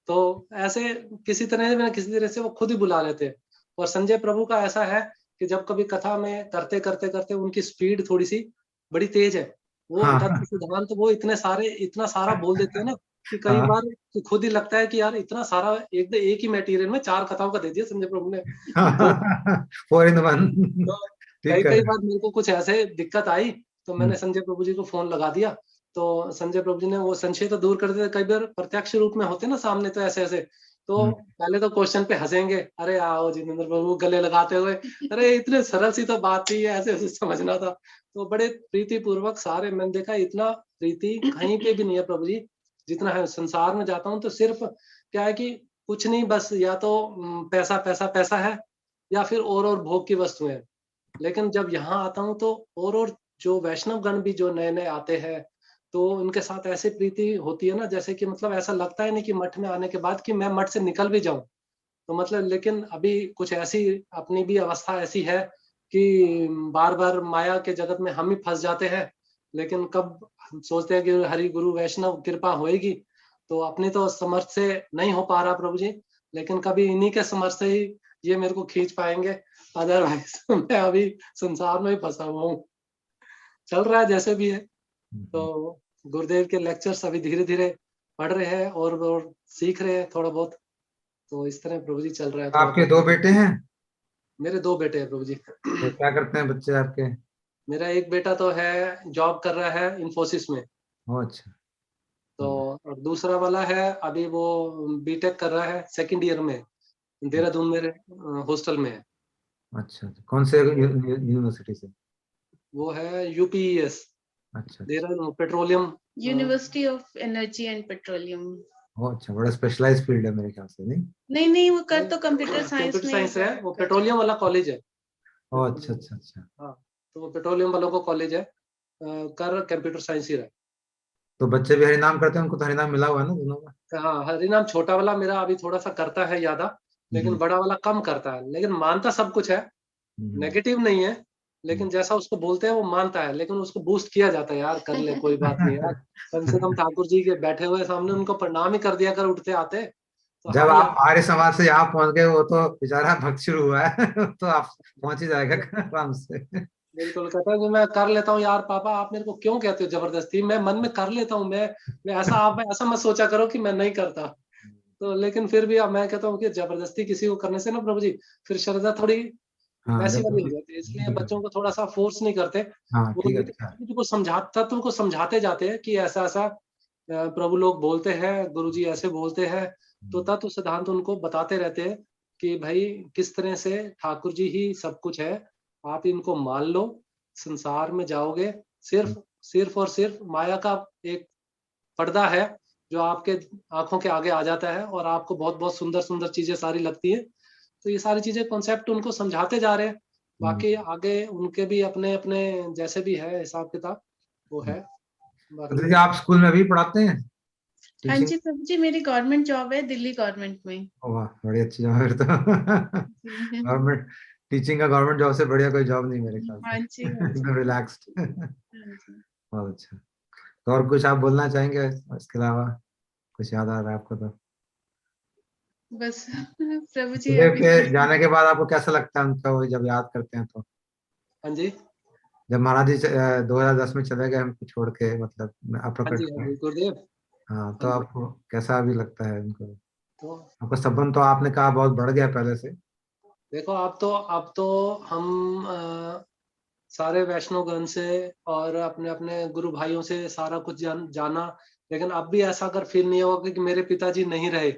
तो ऐसे किसी तरह से वो खुद ही बुला लेते हैं। और संजय प्रभु का ऐसा है कि जब कभी कथा में करते करते करते उनकी स्पीड थोड़ी सी बड़ी तेज है, वो तत्व सिद्धांत वो इतना सारा बोल देते हैं ना कि कई बार खुद ही लगता है कि यार इतना सारा एक ही मटेरियल में 4 कथाओं का दे दिया संजय प्रभु ने। तो 4 in 1। तो कई ठीक कई है। बार मेरे को कुछ ऐसे दिक्कत आई तो मैंने संजय प्रभु जी को फोन लगा दिया। तो संजय प्रभु जी ने वो संशय तो दूर कर दिया। कई बार प्रत्यक्ष रूप में होते ना सामने, तो ऐसे ऐसे तो पहले तो क्वेश्चन पे हंसेंगे, अरे आओ जितेंद्र प्रभु गले लगाते हुए, अरे इतने सरल सी तो बात थी, ऐसे ऐसे समझना था। तो बड़े प्रीति पूर्वक सारे, मैंने देखा इतना प्रीति कहीं पे भी नहीं है प्रभु जी जितना है। संसार में जाता हूँ तो सिर्फ क्या है कि कुछ नहीं, बस या तो पैसा पैसा पैसा है या फिर और भोग की वस्तुएं हैं। लेकिन जब यहाँ आता हूँ तो और जो वैष्णव गण भी जो नए नए आते हैं, तो उनके साथ ऐसी प्रीति होती है ना, जैसे कि मतलब ऐसा लगता है नहीं कि मठ में आने के बाद कि मैं मठ से निकल भी जाऊं। तो मतलब लेकिन अभी कुछ ऐसी अपनी भी अवस्था ऐसी है कि बार बार माया के जगत में हम ही फंस जाते हैं। लेकिन कब हम सोचते हैं कि हरि गुरु वैष्णव कृपा होएगी, तो अपनी तो समर्थ से नहीं हो पा रहा प्रभु जी, लेकिन कभी इन्हीं के समर्थ से ही ये मेरे को खींच पाएंगे। अदरवाइज मैं अभी संसार में ही फंसा हुआ हूँ, चल रहा है जैसे भी है। तो गुरुदेव के लेक्चर्स अभी धीरे धीरे पढ़ रहे हैं और सीख रहे हैं थोड़ा बहुत। तो इस तरह प्रभु जी चल रहा है। आपके 2 बेटे हैं? मेरे 2 बेटे हैं प्रभु जी। तो क्या करते हैं बच्चे आपके? मेरा एक बेटा तो है जॉब कर रहा है इन्फोसिस में, ओह अच्छा। तो और दूसरा वाला है अभी वो बीटेक कर रहा है, सेकंड ईयर में, देहरादून मेरे हॉस्टल में है। अच्छा, कौन से यूनिवर्सिटी से? वो है यूपीईएस, अच्छा। Dehradun petroleum. University of energy and petroleum. Oh अच्छा, बड़ा स्पेशलाइज्ड फील्ड है मेरे ख्याल से, नहीं? नहीं नहीं, वो कर तो कंप्यूटर साइंस कंप्यूटर में साइंस ही है, वो पेट्रोलियम वाला कॉलेज है। ओह अच्छा अच्छा अच्छा। हाँ, तो वो पेट्रोलियम वालों को कॉलेज है, कर कंप्यूटर साइंस ही रहा है। तो बच्चे भी हरिनाम करते हैं, उनको तो हरिनाम मिला हुआ है ना दोनों का? हाँ, हरिनाम छोटा वाला मेरा अभी थोड़ा सा करता है ज्यादा, लेकिन हम्म, बड़ा वाला कम करता है, लेकिन मानता सब कुछ है, हम्म, नेगेटिव नहीं है, हम्म। लेकिन जैसा उसको बोलते हैं वो मानता है, लेकिन उसको बूस्ट किया जाता है, यार कर ले कोई बात नहीं यार, कम से कम ठाकुर जी के बैठे हुए सामने उनको प्रणाम ही कर दिया कर उठते आते, तो जब हम आप यहाँ। आर्य समाज से यहाँ पहुंच गए, वो तो बेचारा भक्त शुरू हुआ है तो आप पहुंच ही जाएगा आराम से। बिल्कुल कहता है कि मैं कर लेता हूँ यार पापा, आप मेरे को क्यों कहते हो जबरदस्ती, मैं मन में कर लेता हूँ, मैं ऐसा, आप ऐसा मत सोचा करो कि मैं नहीं करता। तो लेकिन फिर भी अब मैं कहता हूँ कि जबरदस्ती किसी को करने से ना प्रभु जी, फिर श्रद्धा थोड़ी हाँ वैसी वाली हो जबरदस्ती जाती है, इसलिए नहीं बच्चों करना। को थोड़ा सा फोर्स नहीं करते। हाँ वो ठीक है, लेकिन अच्छा है। तत्व को तत्व को समझाते जाते हैं कि ऐसा ऐसा प्रभु लोग बोलते हैं, गुरु जी ऐसे बोलते हैं, तो तत्व सिद्धांत उनको बताते रहते हैं कि भाई किस तरह से ठाकुर जी ही सब कुछ है, आप इनको मान लो, संसार में जाओगे, सिर्फ सिर्फ और सिर्फ माया का एक पर्दा है जो आपके आंखों के आगे आ जाता है और आपको बहुत बहुत सुंदर सुंदर चीजें सारी लगती है। तो ये सारी चीजें कॉन्सेप्ट उनको समझाते जा रहे हैं, बाकी आगे उनके भी अपने अपने जैसे भी है हिसाब किताब वो है तो बाकी। दीदी आप स्कूल में भी पढ़ाते हैं, हाँ टीचिंग? जी प्रभु जी, मेरी गवर्नमेंट जॉब है दिल्ली गवर्नमेंट में। वाह बड़ी अच्छी जॉब है फिर तो जी गवर्नमेंट टीचिंग का गवर्नमेंट जॉब से बढ़िया कोई जॉब नहीं मेरे ख्याल से हाँ जी हाँ जी एकदम रिलैक्स्ड हाँ जी। बहुत अच्छा। तो और कुछ आप बोलना चाहेंगे इसके अलावा, कुछ याद आ रहा है आपको तो? बस प्रभु जी गुरुदेव अभी के तो जाने के बाद आपको कैसा लगता है उनका, वो जब याद करते हैं तो? हाँ जी। जब महाराज जी 2010 में चले गए हमको छोड़ के, मतलब हाँ जी, अप्रकट हाँ में, जी गुरुदेव। हाँ तो हाँ जी। आपको कैसा भी लगता है उनको? तो आपका संबंध तो आपने कहा बहुत बढ़ गया पहले से। देखो अब तो हम सारे वैष्णवगण से और अपने अपने गुरु भाइयों से सारा कुछ जाना, लेकिन अब भी ऐसा अगर फील नहीं होगा कि मेरे पिताजी नहीं रहे,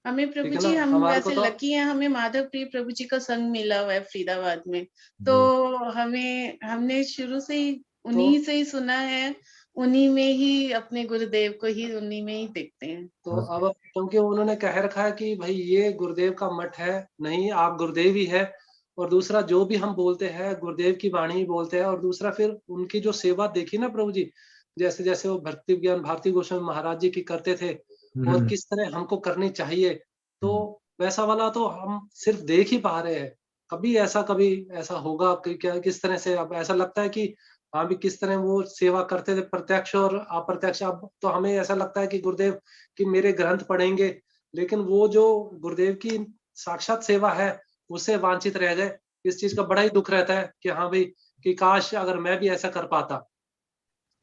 हमें ठीक प्रभु है ना, जी, हम हमारे को वैसे तो। लकी हैं, हमें माधव प्रिय प्रभु जी का संग मिला हुआ है फरीदाबाद में। तो जी। हमें हमने शुरू से ही तो उन्हीं से ही सुना है, उन्हीं में ही अपने गुरुदेव को ही उन्हीं में ही देखते हैं। तो बहुत अब क्योंकि उन्होंने कह रखा है कि भाई ये गुरुदेव का मठ है, नहीं आप गुरुदेव ही है, और दूसरा जो भी हम बोलते हैं गुरुदेव की वाणी ही बोलते हैं, और दूसरा फिर उनकी जो सेवा देखी ना प्रभु जी, जैसे जैसे वो भक्ति ज्ञान भारती गोस्वामी महाराज जी की करते थे और हम्म, किस तरह हमको करनी चाहिए, तो हम्म, वैसा वाला तो हम सिर्फ देख ही पा रहे हैं। कभी ऐसा होगा कि क्या, किस तरह से अब ऐसा लगता है कि हाँ भी किस तरह वो सेवा करते थे प्रत्यक्ष और अप्रत्यक्ष। अब तो हमें ऐसा लगता है कि गुरुदेव कि मेरे ग्रंथ पढ़ेंगे, लेकिन वो जो गुरुदेव की साक्षात सेवा है उससे वांछित रह गए। इस चीज का बड़ा ही दुख रहता है कि हाँ भाई, कि काश अगर मैं भी ऐसा कर पाता,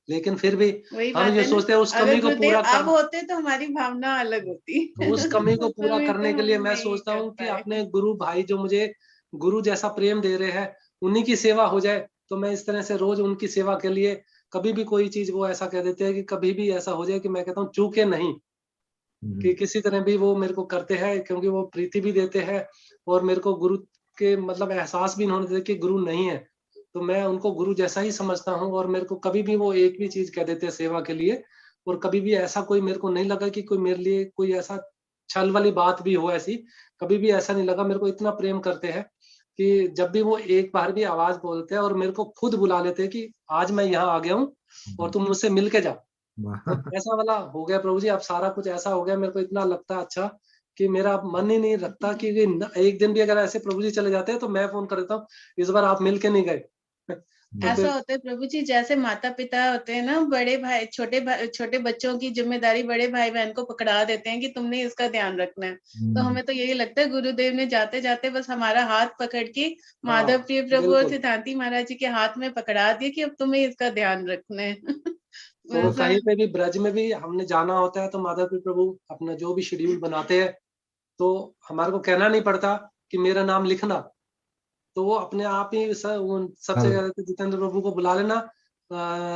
लेकिन फिर भी वही हम बात ये है ना, सोचते हैं उस अगर कमी को गुरुदेव पूरा अब कर, होते तो हमारी भावना अलग होती उस कमी को उस पूरा समय करने तो के हम लिए मैं नहीं सोचता कर हूँ कि पाए। अपने गुरु भाई जो मुझे गुरु जैसा प्रेम दे रहे हैं, उन्हीं की सेवा हो जाए। तो मैं इस तरह से रोज उनकी सेवा के लिए, कभी भी कोई चीज वो ऐसा कह देते हैं कि कभी भी ऐसा हो जाए कि मैं कहता हूँ चूके नहीं, कि किसी तरह भी वो मेरे को करते हैं, क्योंकि वो प्रीति भी देते हैं और मेरे को गुरु के मतलब एहसास भी इन्होंने दिया कि गुरु नहीं है, तो मैं उनको गुरु जैसा ही समझता हूँ। और मेरे को कभी भी वो एक भी चीज कह देते हैं सेवा के लिए, और कभी भी ऐसा कोई मेरे को नहीं लगा कि कोई मेरे लिए कोई ऐसा छल वाली बात भी हो ऐसी, कभी भी ऐसा नहीं लगा। मेरे को इतना प्रेम करते हैं कि जब भी वो एक बार भी आवाज बोलते हैं और मेरे को खुद बुला लेते हैं कि आज मैं यहाँ आ गया हूँ और तुम मुझसे मिल के जा। तो वाह। ऐसा वाला हो गया प्रभु जी, अब सारा कुछ ऐसा हो गया, मेरे को इतना लगता है अच्छा कि मेरा अब मन ही नहीं रखता कि एक दिन भी अगर ऐसे प्रभु जी चले जाते हैं तो मैं फोन कर देता हूँ, इस बार आप मिल के नहीं गए तो ऐसा फिर। होता है प्रभु जी, जैसे माता पिता होते हैं ना, बड़े भाई छोटे बच्चों की जिम्मेदारी बड़े भाई बहन को पकड़ा देते हैं कि तुमने इसका ध्यान रखना है। तो हमें तो यही लगता है गुरुदेव ने जाते जाते बस हमारा हाथ पकड़ के हाँ माधव प्रिय प्रभु और बिल्कुल। सिद्धांति महाराज जी के हाथ में पकड़ा दिया कि अब तुम्हें इसका ध्यान रखना है तो वैसा। कहीं पे भी ब्रज में भी हमने जाना होता है तो माधव प्रभु अपना जो भी शेड्यूल बनाते हैं तो हमारे को कहना नहीं पड़ता कि मेरा नाम लिखना, तो वो अपने आप ही सबसे हाँ। कहते थे जितेंद्र प्रभु को बुला लेना,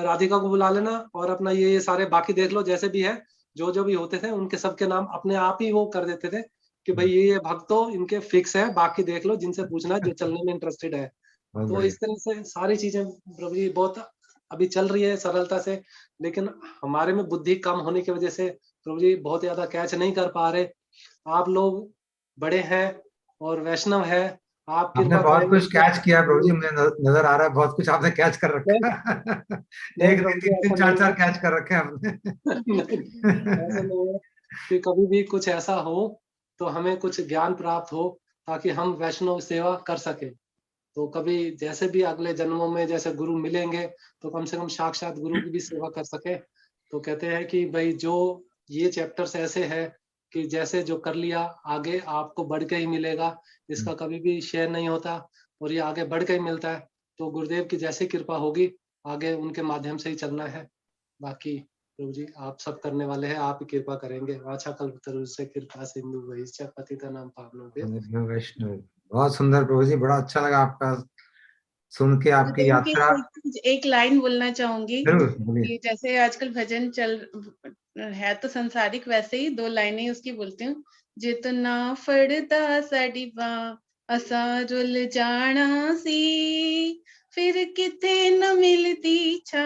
राधिका को बुला लेना और अपना ये सारे बाकी देख लो जैसे भी है, जो भी होते थे उनके सबके नाम अपने आप ही वो कर देते थे कि भाई ये भक्त तो इनके फिक्स है, बाकी देख लो जिनसे पूछना है, जो चलने में इंटरेस्टेड है। बहुत तो बढ़िया। इस तरह से सारी चीजें प्रभु जी बहुत अभी चल रही है सरलता से, लेकिन हमारे में बुद्धि कम होने की वजह से प्रभु जी बहुत ज्यादा कैच नहीं कर पा रहे। आप लोग बड़े हैं और वैष्णव है, आप आपने कृपा बहुत करेंगे कुछ कैच किया है प्रभु जी, मुझे नजर आ रहा है बहुत कुछ आपने कैच कर नहीं, रखा है। नहीं एक प्रभु दिन जी तीन तीन ऐसा चार नहीं चार है। कैच कर रखे हैं आपने। नहीं, ऐसा नहीं है कि कभी भी कुछ ऐसा हो तो हमें कुछ ज्ञान प्राप्त हो ताकि हम वैष्णव सेवा कर सके। तो कभी जैसे भी अगले जन्मों में जैसे गुरु मिलेंगे तो कम से कम साक्षात गुरु की भी सेवा कर सके। तो कहते हैं कि भाई जो ये चैप्टर्स ऐसे है कि जैसे जो कर लिया आगे आपको बढ़ के ही मिलेगा, इसका कभी भी शेयर नहीं होता और ये आगे बढ़ के ही मिलता है। तो गुरुदेव की जैसी कृपा होगी आगे उनके माध्यम से ही चलना है। बाकी प्रभु जी आप सब करने वाले हैं, आप ही कृपा करेंगे। वाचा कल्पतरु से कृपा सिंधु वैश्च पतितनां पावनेभ्यो। वैष्णव, बहुत सुंदर प्रभु जी, बड़ा अच्छा लगा आपका सुन के आपकी गुरुदेव यात्रा। की एक लाइन बोलना चाहूंगी जरूर बोलिए। कि जैसे आजकल भजन चल है तो संसारिक, वैसे ही दो लाइनें उसकी बोलती हूँ। जितना फड़ता साडिबा असा रुल जाना सी, फिर किथे न मिलती छा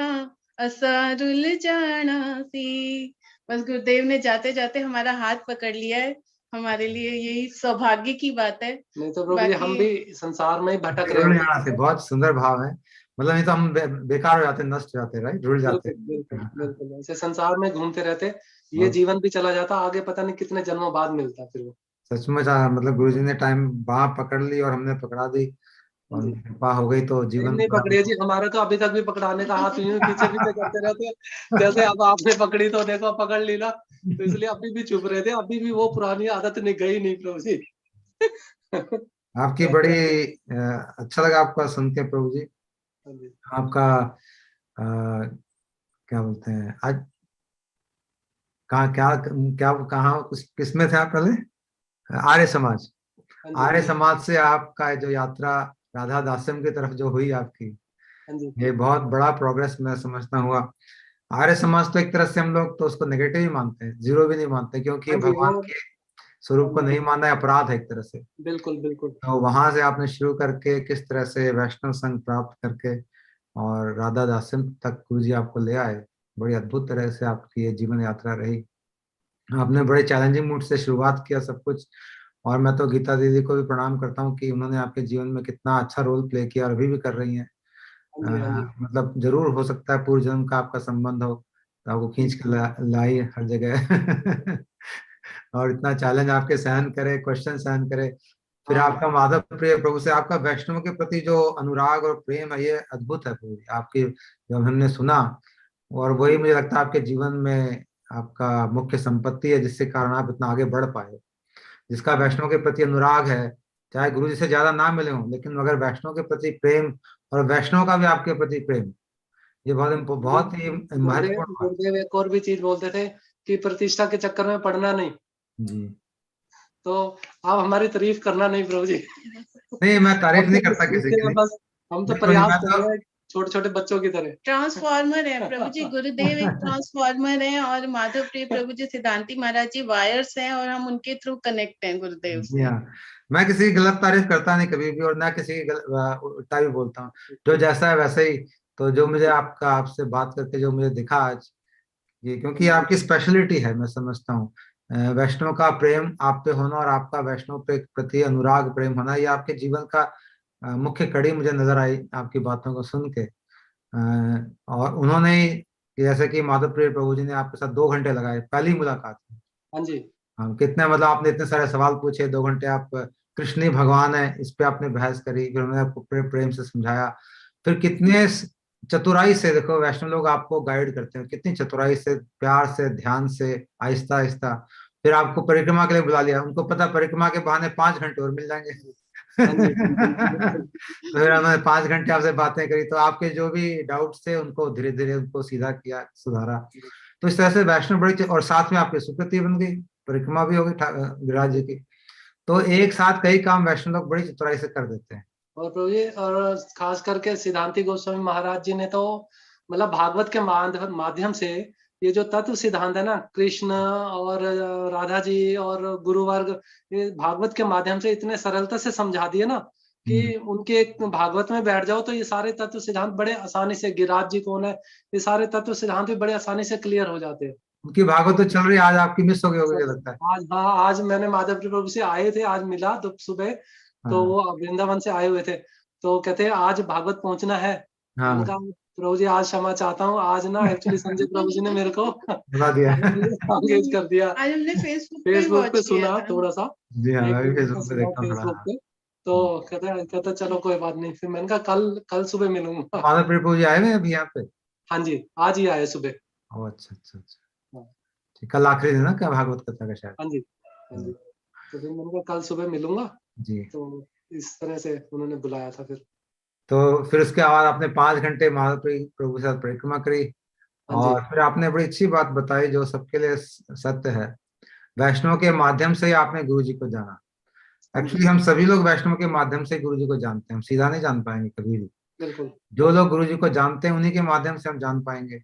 असा रुल जाना सी। बस गुरुदेव ने जाते जाते हमारा हाथ पकड़ लिया है, हमारे लिए यही सौभाग्य की बात है। नहीं तो प्रभु जी हम बाकी भी संसार में ही भटक रहे रुल होते जाना से बहुत सुंदर भाव है, मतलब नहीं तो हम बेकार हो जाते, नष्ट हो जाते, राइट, रुल जाते। बिल्कुल, बिल्कुल, बिल्कुल। ऐसे संसार में घूमते रहते, ये बहुत जीवन भी चला जाता, आगे पता नहीं कितने जन्मों बाद मिलता फिर वो। सचमुच मतलब गुरु जी ने टाइम बाह पकड़ ली और हमने पकड़ा दी और जी। उनकी कृपा हो गई तो नहीं, जीवन नहीं पूरा। पकड़ी है जी, हमारा तो अभी तक भी पकड़ाने का हाथ यूँ ही पीछे-पीछे करते रहते हैं। जैसे अब आपने पकड़ी तो देखो पकड़ ली ना, तो इसलिए अभी भी चुप रहे थे, अभी भी वो पुरानी आदत नहीं गई नहीं प्रभु जी। आपकी ऐसा बड़ी है। अच्छा लगा आपका सुन के प्रभु जी। हाँ जी। आपका अ, क्या बोलते हैं आज, कहाँ क्या क्या कहाँ किस में थे आप पहले? आर्य समाज। हाँ जी, हाँ आर्य जी। समाज से आपका जो यात्रा राधा दास्यम की तरफ जो हुई आपकी, हाँ जी। ये बहुत बड़ा प्रोग्रेस मैं समझता हुआ। आर्य समाज तो एक तरह से हम लोग तो उसको नेगेटिव ही मानते हैं, जीरो भी नहीं मानते, क्योंकि हाँ जी, वो भगवान के हाँ स्वरूप को जी। नहीं मानना है अपराध है एक तरह से। बिल्कुल, बिल्कुल। तो वहां से आपने शुरू करके किस तरह से वैष्णव संघ प्राप्त करके और राधा दास्यम तक गुरु जी आपको ले आए, बड़ी अद्भुत तरह से आपकी ये जीवन यात्रा रही। आपने बड़े चैलेंजिंग मूड से शुरुआत किया सब कुछ, और मैं तो गीता दीदी को भी प्रणाम करता हूँ कि उन्होंने आपके जीवन में कितना अच्छा रोल प्ले किया और अभी भी कर रही हैं। हाँ जी, हाँ जी। मतलब जरूर हो सकता है पूर्व जन्म का आपका संबंध हो तो आपको खींच के लाई हर जगह। और इतना चैलेंज आपके सहन करे, क्वेश्चन सहन करे, फिर हाँ, आपका माधव प्रिय प्रभु से आपका वैष्णव के प्रति जो अनुराग और प्रेम है, ये अद्भुत है प्रभु जी। आपकी जब हमने सुना, और वही मुझे लगता है आपके जीवन में आपका मुख्य संपत्ति है जिसके कारण आप इतना आगे बढ़ पाए। जिसका वैष्णव के प्रति अनुराग है, चाहे गुरु जी से ज्यादा ना मिले हों, लेकिन मगर वैष्णव के प्रति प्रेम और वैष्णव का भी आपके प्रति प्रेम, ये बहुत ही गुरुदेव महत्वपूर्ण बात गुरुदेव एक और भी चीज़ बोलते थे कि प्रतिष्ठा के चक्कर में पड़ना नहीं। है। जी। तो आप हमारी तारीफ करना नहीं प्रभु जी। नहीं, मैं तारीफ हम तो नहीं बस करता किसी सीखते की। हैं बस, हम तो बिल्कुल नहीं, प्रयास मैं कर तो रहे हैं छोटे-छोटे बच्चों की तरह। ट्रांसफार्मर है प्रभु जी, गुरुदेव एक ट्रांसफार्मर है और माधव प्रिय प्रभु जी सिद्धांति महाराज जी वायर्स हैं और हम उनके थ्रू कनेक्ट हैं गुरुदेव जी से। हाँ, मैं किसी की गलत तारीफ करता नहीं कभी भी, और ना किसी की उल्टा भी बोलता हूँ। जो जैसा है वैसे ही। तो जो मुझे आपका आपसे बात करके जो मुझे दिखा आज, ये क्योंकि आपकी स्पेशलिटी है मैं समझता हूँ। वैष्णव का प्रेम आप पे होना और आपका वैष्णव पे प्रति अनुराग प्रेम होना, ये आपके जीवन का मुख्य कड़ी मुझे नजर आई आपकी बातों को सुन के। और उन्होंने जैसे कि माधव प्रिय प्रभु जी ने आपके साथ 2 घंटे लगाए पहली मुलाकात में। हाँ जी। हाँ, कितने मतलब आपने इतने सारे सवाल पूछे, 2 घंटे आप कृष्ण ही भगवान है इस पे आपने बहस करी, फिर उन्होंने आपको प्रेम से समझाया। फिर कितने चतुराई से, देखो वैष्णव लोग आपको गाइड करते हैं, कितनी चतुराई से, प्यार से, ध्यान से, आहिस्ता आहिस्ता। फिर आपको परिक्रमा के लिए बुला लिया, उनको पता परिक्रमा के बहाने 5 घंटे और मिल जाएंगे। हाँ जी, बिल्कुल, बिल्कुल। तो फिर उन्होंने 5 घंटे आपसे बातें करी, तो आपके जो भी डाउट्स थे उनको धीरे धीरे उनको सीधा किया, सुधारा। तो इस तरह से वैष्णव बड़ी और साथ में आपकी सुकृति बन गई, परिक्रमा भी हो गई गिरिराज जी की। तो एक साथ कई काम वैष्णव लोग बड़ी चतुराई से कर देते हैं। और प्रभु जी, और खास करके सिद्धांति गोस्वामी महाराज जी ने तो मतलब भागवत के माध्यम से ये जो तत्व सिद्धांत है ना, कृष्ण और राधा जी और गुरु वर्ग, ये भागवत के माध्यम से इतने सरलता से समझा दिए ना कि उनके एक भागवत में बैठ जाओ तो ये सारे तत्व सिद्धांत बड़े आसानी से, गिरिराज जी कौन है, ये सारे तत्व सिद्धांत भी बड़े आसानी से क्लियर हो जाते हैं। उनकी भागवत तो चल रही है, आज आपकी मिस हो गई होगी मुझे लगता है। आज, हाँ, आज मैंने माधव प्रभु से आए थे, आज मिला तो सुबह, तो हाँ वो वृंदावन से आए हुए थे, तो कहते हैं आज भागवत पहुंचना है। हाँ, उनका, प्रभु जी आज क्षमा चाहता हूँ, आज ना एक्चुअली संजय प्रभु जी ने मेरे को बता दिया। एंगेज कर दिया। आज हमने फेसबुक पे फेसबुक वॉच पे किया सुना था। थोड़ा सा, जी हाँ, एक मैं भी मिनट का फेसबुक पे सुना देखता हूँ थोड़ा। फेसबुक हाँ पे, तो कहते चलो कोई बात नहीं, फिर मैंने कहा कल सुबह मिलूंगा। माधव प्रभु जी आए हुए हैं अभी यहाँ पे? हाँ जी, आज ही आए सुबह। ओ अच्छा अच्छा अच्छा, हाँ ठीक, कल आखिरी दिन है क्या भागवत कथा का शायद? हाँ जी, हाँ जी, तो फिर मैंने कहा कल सुबह मिलूंगा, जी। तो इस तरह से उन्होंने बुलाया था फिर। तो फिर उसके बाद आपने 5 घंटे माधव प्रभु के साथ परिक्रमा करी, हाँ जी, और फिर आपने बड़ी अच्छी बात बताई जो सबके लिए सत्य है, वैष्णव के माध्यम से ही आपने गुरु जी को जाना। हाँ जी, एक्चुअली हम सभी लोग वैष्णव के माध्यम से गुरु जी को जानते हैं, हम सीधा नहीं जान पाएंगे कभी भी। बिल्कुल। जो लोग गुरु जी को जानते हैं उन्हीं के माध्यम से हम जान पाएंगे।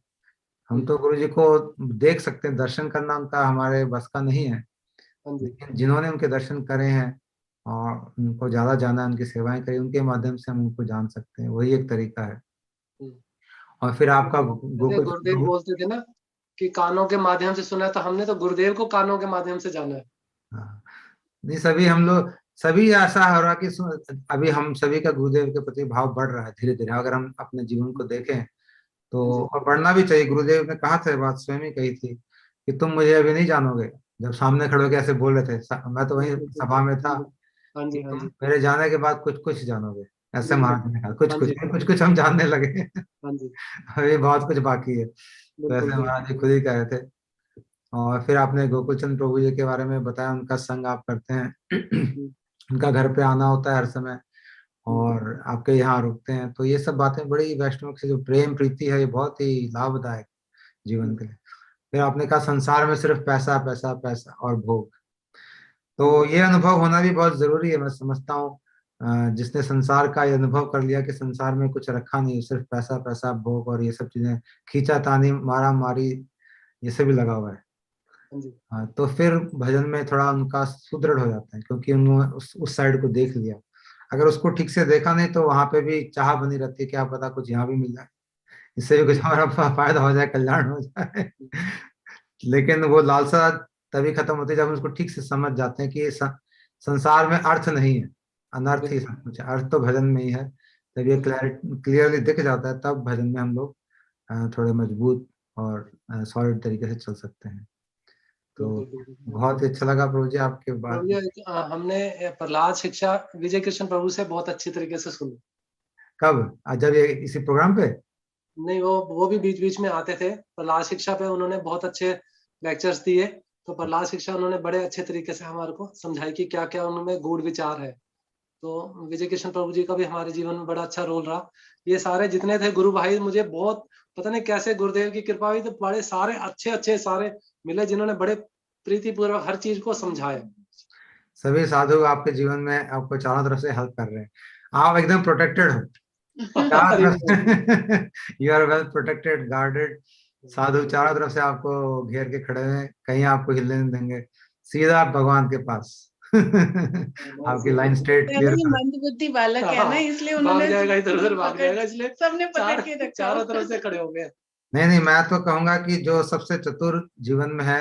हम हुँ, तो गुरु जी को देख सकते हैं, दर्शन करना उनका हमारे बस का नहीं है, हाँ जी, लेकिन जिन्होंने उनके दर्शन करे हैं और उनको ज्यादा जाना है, उनकी सेवाएं करी, उनके माध्यम से हम उनको जान सकते हैं, वही एक तरीका है। हुँ। और फिर आपका जैसे गोकुल गुरुदेव बोलते थे ना कि कानों के माध्यम से सुना है, तो हमने तो गुरुदेव को कानों के माध्यम से जाना है। हाँ, नहीं सभी हम लोग, सभी ऐसा हो रहा कि अभी हम सभी का गुरुदेव के प्रति भाव बढ़ रहा है धीरे धीरे, अगर हम अपने जीवन को देखें तो। हाँ जी, और बढ़ना भी चाहिए। गुरुदेव ने कहा था, ये बात स्वयं ही कही थी कि तुम मुझे अभी नहीं जानोगे, जब सामने खड़े होकर ऐसे बोल रहे थे, मैं तो वहीं बिल्कुल, सभा बिल्कुल। में था, हाँ कि जी, हाँ तुम जी, मेरे जाने के बाद कुछ कुछ जानोगे, ऐसे बिल्कुल। महाराज ने कहा, कुछ हाँ कुछ जी, कुछ कुछ हम जानने लगे। हाँ जी, अभी बहुत कुछ बाकी है, तो बिल्कुल, ऐसे बिल्कुल। महाराज जी खुद ही कह रहे थे। और फिर आपने गोकुल चंद प्रभु जी के बारे में बताया, उनका संग आप करते हैं। हुँ, उनका घर पे आना होता है हर समय, हुँ, और आपके यहाँ रुकते हैं, तो ये सब बातें बड़ी, वैष्णव से जो प्रेम प्रीति है ये बहुत ही लाभदायक जीवन हुँ, के लिए। फिर आपने कहा संसार में सिर्फ पैसा पैसा पैसा और भोग, हुँ, तो ये अनुभव होना भी बहुत जरूरी है, मैं समझता हूँ। जिसने संसार का ये अनुभव कर लिया कि संसार में कुछ रखा नहीं, सिर्फ पैसा पैसा भोग और ये सब चीजें, खींचातानी मारा मारी, ये सब भी लगा हुआ है। हाँ जी, तो फिर भजन में थोड़ा उनका सुदृढ़ हो जाता है, क्योंकि उन्होंने उस साइड को देख लिया। अगर उसको ठीक से देखा नहीं तो वहां पे भी चाह बनी रहती है, क्या पता कुछ यहाँ भी मिल जाए, इससे भी कुछ हमारा फायदा हो जाए, कल्याण हो जाए। हुँ, लेकिन वो लालसा तभी खत्म होती है जब उसको ठीक से समझ जाते हैं कि ये संसार में अर्थ नहीं है, अनर्थ ही बिल्कुल, सब कुछ है, अर्थ तो भजन में ही है। जब ये बिल्कुल, क्लियरली दिख जाता है तब भजन में हम लोग थोड़े मजबूत और सॉलिड तरीके से चल सकते हैं। तो बिल्कुल, बिल्कुल, बिल्कुल। बहुत ही अच्छा लगा प्रभु जी आपके प्रभु बात। जी, हमने प्रहलाद शिक्षा विजय कृष्ण प्रभु से बहुत अच्छी तरीके से सुनी। कब? आज जब ये इसी प्रोग्राम पे? नहीं, वो भी बीच-बीच में आते थे। प्रहलाद शिक्षा पे उन्होंने बहुत अच्छे लेक्चर्स दिए। तो प्रहलाद शिक्षा उन्होंने बड़े अच्छे तरीके से हमारे को समझाई कि क्या-क्या उनमें गूढ़ विचार है। तो विजय कृष्ण प्रभु जी का भी हमारे जीवन में बड़ा अच्छा रोल रहा। ये सारे जितने थे गुरु भाई, मुझे बहुत पता नहीं कैसे गुरुदेव की कृपा हुई, तो बड़े सारे अच्छे-अच्छे सारे मिले जिन्होंने बड़े प्रीतिपूर्वक हर चीज़ को समझाया। सभी साधु आपके जीवन में आपको चारों तरफ से हेल्प कर रहे हैं, आप एकदम प्रोटेक्टेड हो चारों हरि तरफ बोल। से। You are well protected, guarded. साधु चारों तरफ से आपको घेर के खड़े हैं, कहीं आपको हिलने नहीं देंगे, सीधा भगवान के पास। आपकी लाइन स्ट्रेट है ना, क्लियर ये कर। मंदबुद्धि बालक है ना, हाँ, इसलिए भाग उन्होंने जाएगा, इधर-उधर भाग पकड़, जाएगा, इसलिए सबने पकड़ चार के रखा चारों हुआ तरफ से खड़े हो गए। नहीं नहीं, मैं तो कहूंगा कि जो सबसे चतुर जीवन में है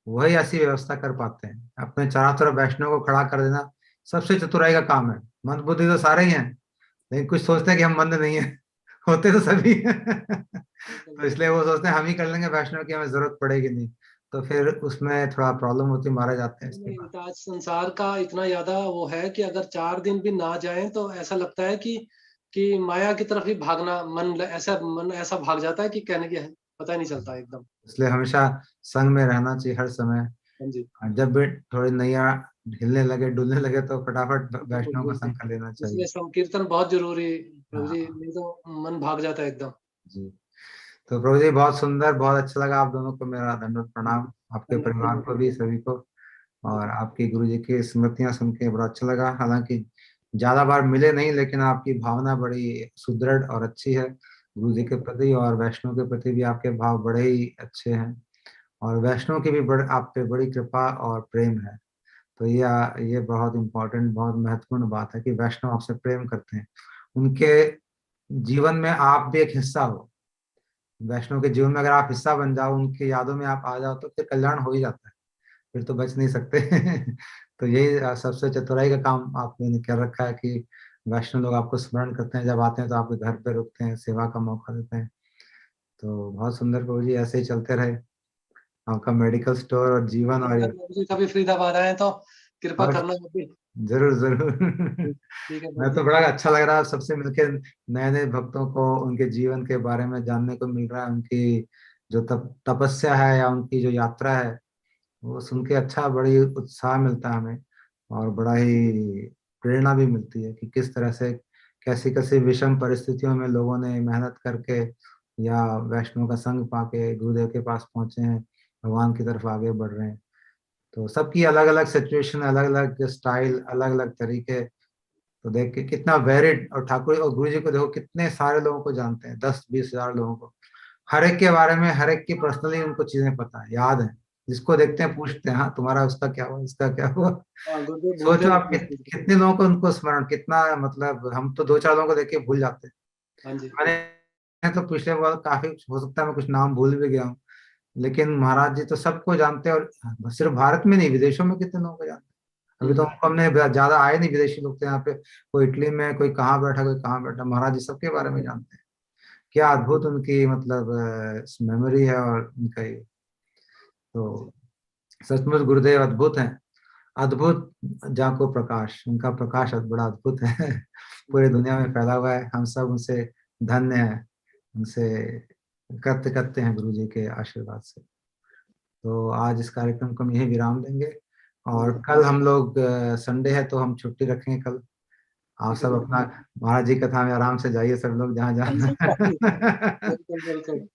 वही ऐसी व्यवस्था कर पाते हैं, अपने चारों तरफ वैष्णव को खड़ा कर देना सबसे चतुराई का काम है। मंद बुद्धि तो सारे ही हैं, लेकिन कुछ सोचते हैं कि हम मंद नहीं है। होते तो सभी हैं। बिल्कुल, तो इसलिए वो सोचते हैं हम ही कर लेंगे, वैष्णव की हमें जरूरत पड़ेगी नहीं, तो फिर उसमें थोड़ा प्रॉब्लम होती, मारे जाते हैं इसके नहीं, बाद। तो आज संसार का इतना ज़्यादा वो है कि अगर 4 दिन भी ना जाएँ तो ऐसा लगता है कि माया की तरफ ही भागना, मन ऐसा भाग जाता है कि कहने की है पता ही नहीं चलता एकदम। इसलिए हमेशा संग में रहना चाहिए हर समय। हाँ जी, और जब भी थोड़ी नैया हिलने लगे डुलने लगे तो फटाफट बिल्कुल, वैष्णव को बिल्कुल। संग कर लेना चाहिए। इसलिए संकीर्तन बहुत ज़रूरी प्रभु जी, हाँ नहीं तो मन भाग जाता है एकदम। जी। तो प्रभु जी बहुत सुंदर, बहुत अच्छा लगा, आप दोनों को मेरा दंडवत हाँ जी, प्रणाम, हाँ आपके जी, परिवार को भी, सभी को। और आपकी गुरु जी की स्मृतियां सुन के बड़ा अच्छा लगा। हालांकि ज्यादा बार मिले नहीं, लेकिन आपकी भावना बड़ी सुदृढ़ और अच्छी है गुरु जी के प्रति, और वैष्णव के प्रति भी आपके भाव बड़े ही अच्छे हैं, और वैष्णव की भी बड़े आप पे बड़ी कृपा और प्रेम है। तो ये बहुत इम्पोर्टेंट, बहुत महत्वपूर्ण बात है कि वैष्णव आपसे प्रेम करते हैं, उनके जीवन में आप भी एक हिस्सा हो। वैष्णव के जीवन में अगर आप हिस्सा बन जाओ, उनकी यादों में आप आ जाओ, तो फिर कल्याण हो ही जाता है, फिर तो बच नहीं सकते। तो यही सबसे चतुराई का काम आपने कर रखा है कि वैष्णव लोग आपको स्मरण करते हैं, जब आते हैं तो आपके घर पे रुकते हैं, सेवा का मौका देते हैं। तो बहुत सुंदर प्रभु जी, ऐसे ही चलते रहे आपका मेडिकल स्टोर और जीवन। मुझे कभी फरीदाबाद आए तो कृपा और करना कभी। जरूर जरूर। ठीक है मैं प्रभु तो जी। बड़ा अच्छा लग रहा है सबसे मिलके, नए नए भक्तों को उनके जीवन के बारे में जानने को मिल रहा है, उनकी जो तपस्या है या उनकी जो यात्रा है, वो सुन के अच्छा, बड़ी उत्साह मिलता है हमें, और बड़ा ही प्रेरणा भी मिलती है कि किस तरह से कैसी कैसी विषम परिस्थितियों में लोगों ने मेहनत करके या वैष्णव का संग पाके गुरुदेव के पास पहुंचे हैं, भगवान की तरफ आगे बढ़ रहे हैं। तो सबकी अलग अलग सिचुएशन, अलग अलग स्टाइल, अलग अलग तरीके, तो देख के कितना वेरिड। और ठाकुर और गुरु जी को देखो, कितने सारे लोगों को जानते हैं, 10-20 हजार लोगों को, हर एक के बारे में, हर एक की पर्सनली उनको चीजें पता है, याद है। जिसको देखते हैं पूछते हैं, हाँ तुम्हारा उसका क्या हुआ, इसका क्या हुआ। हाँ, गुरुदेव भूलते सोचो आप नहीं हैं। कितने लोगों को उनको स्मरण, कितना मतलब, हम तो 2-4 लोगों को देख के भूल जाते हैं। हाँ जी। मैंने तो पिछले बार काफी, हो सकता है मैं कुछ नाम भूल भी गया हूँ, लेकिन महाराज जी तो सबको जानते हैं, और सिर्फ भारत में नहीं, विदेशों में कितने लोगों को जानते हैं। अभी तो हमने ज्यादा आए नहीं विदेशी लोग, तो यहाँ पे कोई इटली में, कोई कहाँ बैठा, कोई कहाँ बैठा, महाराज जी सबके बारे में जानते हैं। क्या अद्भुत उनकी मतलब मेमोरी है, और उनका ये तो सचमुच गुरुदेव अद्भुत हैं। अद्भुत जाको प्रकाश, उनका प्रकाश बड़ा अद्भुत है। पूरी दुनिया में फैला हुआ है, हम सब उनसे धन्य हैं, उनसे कृत्य करते हैं गुरु जी के आशीर्वाद से। तो आज इस कार्यक्रम को हम यही विराम देंगे, और कल हम लोग संडे है तो हम छुट्टी रखेंगे कल। आप ठीक है सब प्रभु अपना महाराज जी कथा में आराम से जाइए, सब लोग जहाँ जी। जहाँ। बिल्कुल बिल्कुल।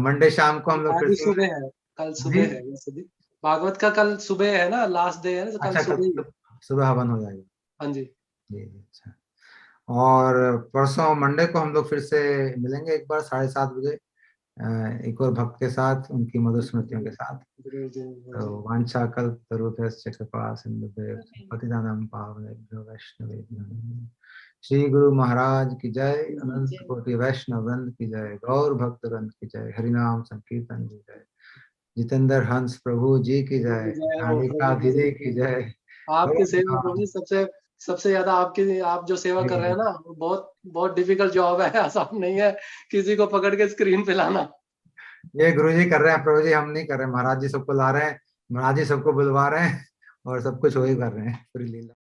मंडे शाम को हम लोग आज फिर ही से। सुबह है, कल जी, सुबह है वैसे भी। भागवत का कल सुबह है ना, लास्ट डे है ना, तो कल अच्छा, कल सुबह ही है। सुबह हवन हो जाएगा। हाँ जी। जी जी, अच्छा। और परसों मंडे को हम लोग फिर से मिलेंगे एक बार 7:30 बजे, एक और भक्त के साथ, उनकी मधुर स्मृतियों के साथ। जरूर जरूर तो जी। वांछा कल्पतरुभ्यश्च कृपा सिंधुभ्यो पतितानां पावनेभ्यो वैष्णवेभ्यो नमः। श्री गुरु महाराज की जय, अनंत कोटि वैष्णव वृंद की जय, गौर भक्त वृंद की जय, हरिनाम संकीर्तन की जय, जितेंद्र हंस प्रभु जी की प्रभु जय, की जय हो, कालिका प्रभु की दीदी की जय। जय। आपकी सेवा प्रभु धन्यवाद। जी, सबसे सबसे ज्यादा आपकी, आप जो सेवा कर रहे हैं ना, वो बहुत बहुत डिफिकल्ट जॉब है, आसान नहीं है किसी को पकड़ के स्क्रीन पे लाना। ये गुरु जी कर रहे हैं, प्रभु जी हम नहीं कर रहे, महाराज जी सबको ला रहे हैं, महाराज जी सबको बुलवा रहे हैं, और सब कुछ वही कर रहे हैं, पूरी लीला।